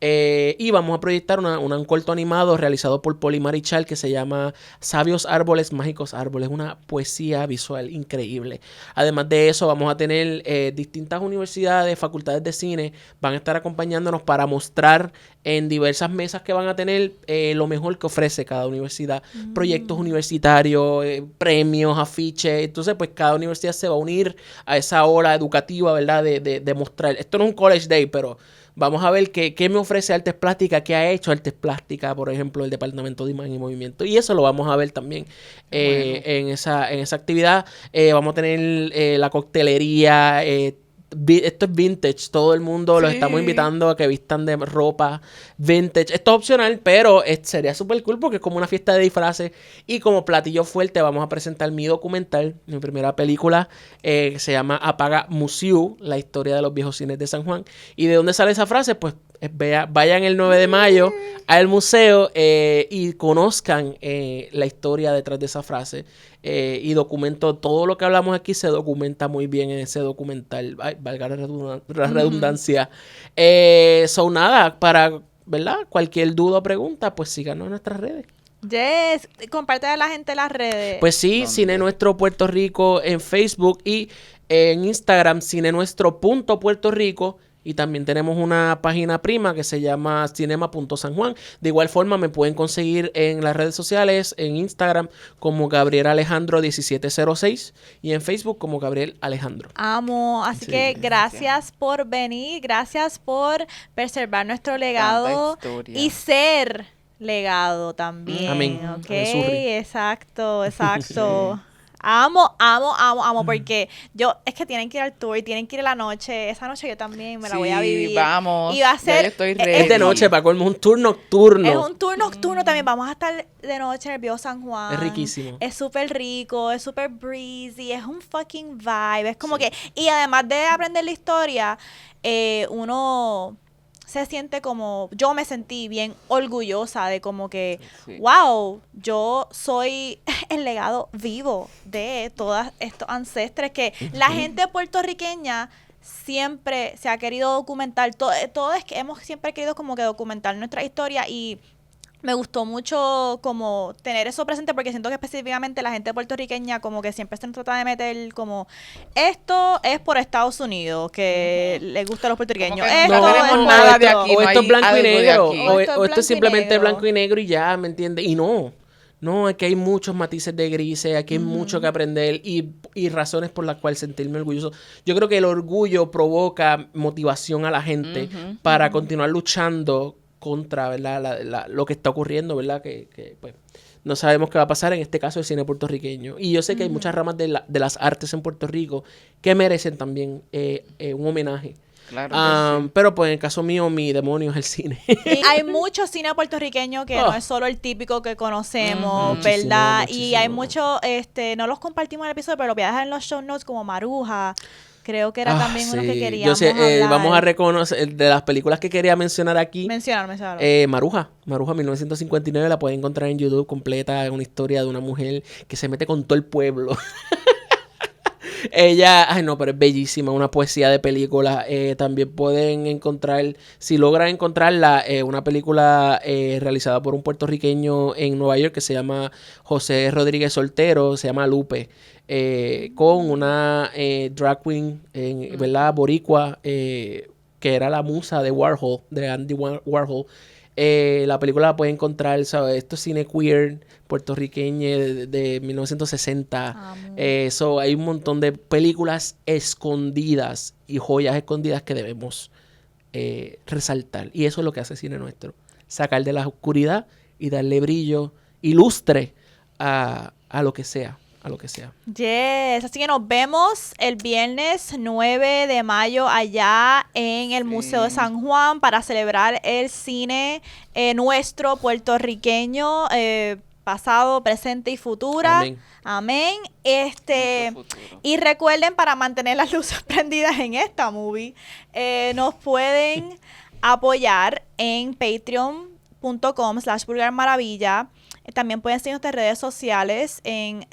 Y vamos a proyectar un corto animado realizado por Poli Marichal que se llama Sabios Árboles, Mágicos Árboles. Una poesía visual increíble. Además de eso, vamos a tener distintas universidades, facultades de cine, van a estar acompañándonos para mostrar en diversas mesas que van a tener lo mejor que ofrece cada universidad. Proyectos universitarios, premios, afiches. Entonces, pues cada universidad se va a unir a esa ola educativa, ¿verdad? De mostrar. Esto no es un college day, pero vamos a ver qué me ofrece Artes Plásticas, qué ha hecho Artes Plásticas, por ejemplo, el Departamento de Imagen y Movimiento. Y eso lo vamos a ver también en esa actividad. Vamos a tener la coctelería. Esto es vintage, todo el mundo los estamos invitando a que vistan de ropa vintage. Esto es opcional, pero sería súper cool porque es como una fiesta de disfraces. Y como platillo fuerte vamos a presentar mi documental, mi primera película, que se llama Apaga Museu, la historia de los viejos cines de San Juan. ¿Y de dónde sale esa frase? Pues vayan el 9 de mayo al museo y conozcan la historia detrás de esa frase. Y documento todo lo que hablamos aquí, se documenta muy bien en ese documental. Ay, valga la redundancia. Nada, para, ¿verdad? Cualquier duda o pregunta, pues síganos en nuestras redes.
Yes, comparte a la gente las redes.
Pues sí,
¿Dónde?
Cine Nuestro Puerto Rico en Facebook y en Instagram, cinenuestro.puertorico. Y también tenemos una página prima que se llama cinema.sanjuan. De igual forma me pueden conseguir en las redes sociales, en Instagram como Gabriel Alejandro 1706 y en Facebook como Gabriel Alejandro.
Amo, así
Sí.
que gracias por venir, gracias por preservar nuestro legado
historia.
y ser legado también.
Amén.
Ok,
Amén, Surri.
exacto. Amo, porque es que tienen que ir al tour, tienen que ir a la noche. Esa noche yo también me la voy a vivir.
Vamos.
Y va a ser.
Ya yo estoy
es
ready.
Es de noche, para colmo, un tour nocturno.
Es un tour nocturno también. Vamos a estar de noche en el viejo San Juan.
Es riquísimo.
Es súper rico, es súper breezy, es un fucking vibe. Es como que. Y además de aprender la historia, uno se siente como. Yo me sentí bien orgullosa de como que.
Sí.
Wow, yo soy el legado vivo de todos estos ancestres que la gente puertorriqueña siempre se ha querido documentar. Todo es que hemos siempre querido como que documentar nuestra historia y me gustó mucho como tener eso presente porque siento que específicamente la gente puertorriqueña como que siempre se trata de meter como esto es por Estados Unidos que les gusta a los puertorriqueños.
Como que
Esto
no
es
tenemos
por
nada de
esto.
aquí.
O
no
esto
hay
es blanco y
algo de
negro.
aquí.
O esto es simplemente
negro.
blanco y negro y ya, ¿me entiendes? Y no, aquí hay muchos matices de grises, aquí hay mucho que aprender y razones por las cuales sentirme orgulloso. Yo creo que el orgullo provoca motivación a la gente para continuar luchando contra, ¿verdad? Lo que está ocurriendo, ¿verdad? Que pues no sabemos qué va a pasar en este caso el cine puertorriqueño. Y yo sé que hay muchas ramas de las artes en Puerto Rico que merecen también un homenaje.
Claro que sí.
Pero pues en el caso mío, mi demonio es el cine.
Y hay mucho cine puertorriqueño que no es solo el típico que conocemos,
Muchísimo,
¿verdad? Y hay
muchísimo.
mucho, no los compartimos en el episodio, pero lo voy a dejar en los show notes como Maruja. Creo que era también uno que
Sí.
queríamos
Yo sé,
hablar.
vamos a reconocer, de las películas que quería mencionar aquí,
Mencionarlo.
Maruja 1959, la pueden encontrar en YouTube completa, es una historia de una mujer que se mete con todo el pueblo. Ella, ay no, pero es bellísima, una poesía de película. También pueden encontrar, si logran encontrarla, una película realizada por un puertorriqueño en Nueva York que se llama José Rodríguez Soltero, se llama Lupe, con una drag queen, ¿verdad? Boricua, que era la musa de Warhol, de Andy Warhol. La película la pueden encontrar, ¿sabes? Esto es cine queer puertorriqueño de 1960. Hay un montón de películas escondidas y joyas escondidas que debemos resaltar. Y eso es lo que hace Cine Nuestro. Sacar de la oscuridad y darle brillo y lustre a lo que sea. A lo que sea.
Yes, así que nos vemos el viernes 9 de mayo allá en el Museo de San Juan para celebrar el cine nuestro puertorriqueño, pasado, presente y futura.
Amén.
Amén.
Futuro.
Y recuerden, para mantener las luces prendidas en esta movie, nos pueden apoyar en patreon.com/vulgarmaravilla. También pueden seguir nuestras redes sociales en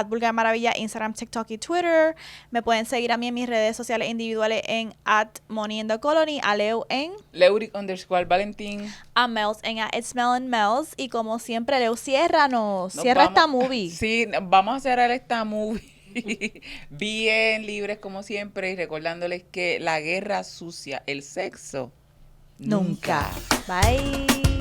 @vulgarmaravilla, Instagram, TikTok y Twitter. Me pueden seguir a mí en mis redes sociales individuales en @moneyinthecolony, a Leo en
Leuric_Valentín.
a Mels en @itsmelandmels. Y como siempre, Leo, cierra
Nos
esta
vamos-
movie.
Sí, vamos a cerrar esta movie bien libres como siempre y recordándoles que la guerra sucia, el sexo, nunca.
Bye.